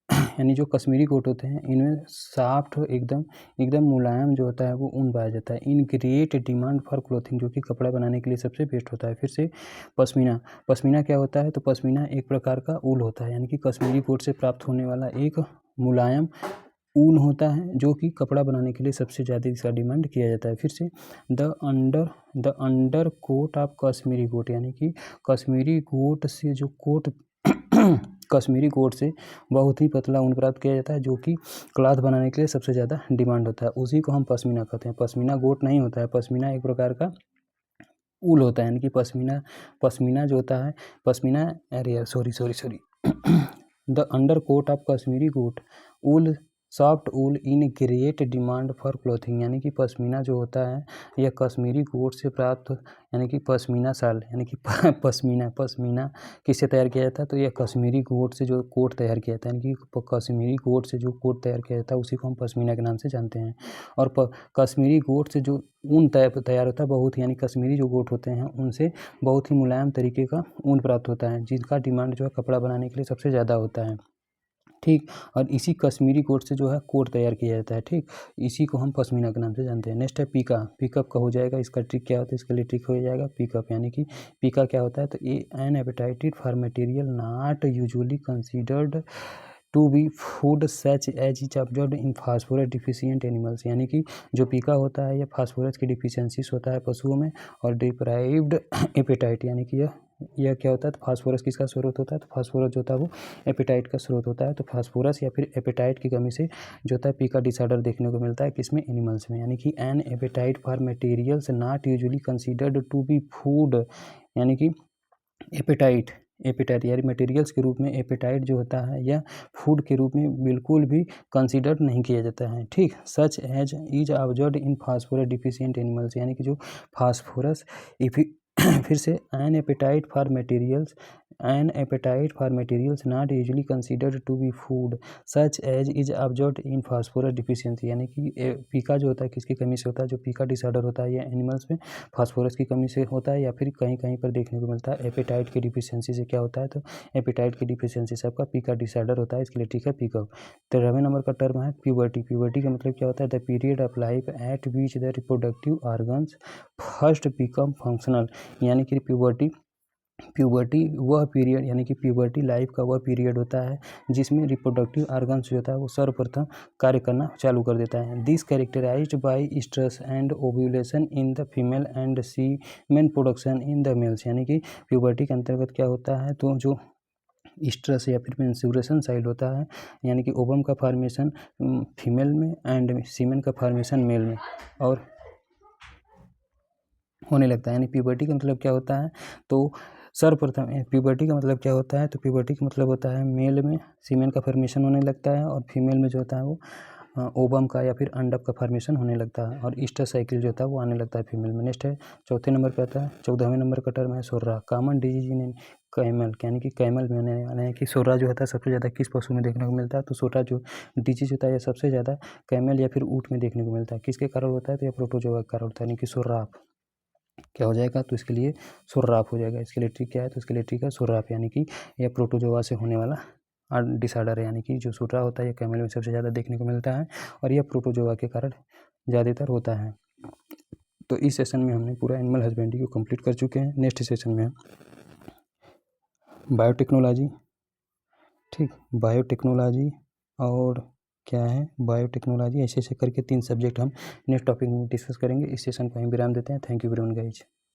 यानी जो कश्मीरी गोट होते हैं इनमें सॉफ्ट एकदम मुलायम जो होता है वो ऊन पाया जाता है। इन ग्रेट डिमांड फॉर क्लोथिंग, जो कि कपड़ा बनाने के लिए सबसे बेस्ट होता है। फिर से पश्मीना क्या होता है तो पश्मीना एक प्रकार का ऊल होता है, यानी कि कश्मीरी गोट से प्राप्त होने वाला एक मुलायम ऊन होता है जो कि कपड़ा बनाने के लिए सबसे ज़्यादा इसका डिमांड किया जाता है। फिर से the under coat of Kashmiri goat, यानी कि कश्मीरी गोट से जो कोट कश्मीरी गोट से बहुत ही पतला ऊन प्राप्त किया जाता है जो कि क्लॉथ बनाने के लिए सबसे ज़्यादा डिमांड होता है, उसी को हम पश्मीना कहते हैं। पश्मीना गोट नहीं होता है, पश्मीना एक प्रकार का ऊल होता है, यानी कि पश्मीना जो होता है पश्मीना अरे sorry the under coat of Kashmiri goat wool soft wool in great demand for clothing, यानी कि पश्मीना जो होता है यह कश्मीरी गोट से प्राप्त, यानी कि पश्मीना शाल, यानी कि पश्मीना किससे तैयार किया जाता है तो यह कश्मीरी गोट से जो कोट तैयार किया जाता है, यानी कि कश्मीरी गोट से जो कोट तैयार किया जाता है उसी को हम पश्मीना के नाम से जानते हैं। और कश्मीरी गोट से जो ऊन तैयार होता है बहुत, यानी कश्मीरी जो गोट होते हैं उनसे बहुत ही मुलायम तरीके का ऊन प्राप्त होता है जिसका डिमांड जो है कपड़ा बनाने के लिए सबसे ज़्यादा होता है ठीक। और इसी कश्मीरी कोट से जो है कोट तैयार किया जाता है ठीक, इसी को हम पश्मीना के नाम से जानते हैं। नेक्स्ट है पिकअप का हो जाएगा, इसका ट्रिक क्या होता है, इसके लिए ट्रिक हो जाएगा पिकअप, यानी कि पिका क्या होता है तो an appetite for material not usually considered to be food such as is observed in phosphorus deficient animals, यानी कि जो पीका होता है यह फास्फोरस की डिफिशियंसीज होता है पशुओं में। और डिप्राइव्ड एपेटाइट, यानी कि यह क्या होता है तो फास्फोरस किसका स्रोत होता है तो फास्फोरस जो होता है वो एपेटाइट का स्रोत होता है। तो फास्फोरस या फिर एपेटाइट की कमी से जो होता है पीका डिसऑर्डर देखने को मिलता है किसमें, एनिमल्स में। यानी कि an appetite for materials not usually considered to be food, यानी कि एपेटाइट यानी मटेरियल्स के रूप में एपेटाइट जो होता है यह फूड के रूप में बिल्कुल भी कंसीडर नहीं किया जाता है ठीक। Such as is observed in phosphorus deficient animals, यानी कि जो फास्फोरस फिर से an appetite for materials an appetite for materials not usually considered to be food such as is observed in phosphorus deficiency, यानी कि पीका जो होता है किसकी कमी से होता है, जो पीका डिसऑर्डर होता है, या एनिमल्स में फास्फोरस की कमी से होता है, या फिर कहीं कहीं पर देखने को मिलता है एपेटाइट की डिफिशियंसी से क्या होता है, तो एपेटाइट की डिफिशियंसी से आपका पीका डिसऑर्डर होता है, इसके लिए ठीक है पीकअप। 13वें नंबर का टर्म है प्यूबर्टी। प्यूबर्टी का मतलब क्या होता है, the period of life at which the reproductive organs first become functional, यानी कि प्यूबर्टी वह पीरियड, यानी कि प्यूबर्टी लाइफ का वह पीरियड होता है जिसमें रिप्रोडक्टिव ऑर्गन्स जो होता है वो सर्वप्रथम कार्य करना चालू कर देता है। This characterized by stress and ovulation in the female and semen production in the males, यानी कि प्यूबर्टी के अंतर्गत क्या होता है, तो जो स्ट्रेस या फिर मेंस्ट्रुएशन साइड होता है, यानी कि ओवम का फॉर्मेशन फीमेल में एंड सीमेन का फॉर्मेशन मेल में और होने लगता है। यानी प्यूबर्टी का मतलब क्या होता है, तो सर्वप्रथम प्यूबर्टी का मतलब क्या होता है, तो प्यूबर्टी का मतलब होता है मेल में सीमेन का फॉर्मेशन होने लगता है और फीमेल में जो होता है वो ओवम का या फिर अंडक का फॉर्मेशन होने लगता है और ईस्टर साइकिल जो होता है वो आने लगता है फीमेल में। नेक्स्ट है चौथे नंबर पे आता है 14वें नंबर का टर्म है सोर्रा। कॉमन डिजीज इन कैमल, यानी कि कैमल में होने वाला है कि सोर्रा जो होता है सबसे ज़्यादा किस पशु में देखने को मिलता है, तो सोर्रा जो डिजीज होता है ये सबसे ज़्यादा कैमल या फिर ऊँट में देखने को मिलता है। किसके कारण होता है, तो यह प्रोटोजोआ के कारण होता है, यानी कि सोर्राफ क्या हो जाएगा, तो इसके लिए सोर्राफ हो जाएगा। इसके लिए ट्रिक क्या है, तो इसके लिए ट्रिक है सोर्राफ, यानी कि यह प्रोटोजोआ से होने वाला डिसऑर्डर है, यानी कि जो सोर्रा होता है ये कैमल में सबसे ज़्यादा देखने को मिलता है और यह प्रोटोजोआ के कारण ज़्यादातर होता है। तो इस सेशन में हमने पूरा एनिमल हस्बेंड्री को कंप्लीट कर चुके हैं। नेक्स्ट सेशन में बायोटेक्नोलॉजी, ठीक, बायोटेक्नोलॉजी और क्या है बायोटेक्नोलॉजी, ऐसे ऐसे करके 3 सब्जेक्ट हम नेक्स्ट टॉपिक में डिस्कस करेंगे। इस सेशन को हम विराम देते हैं। Thank you everyone guys.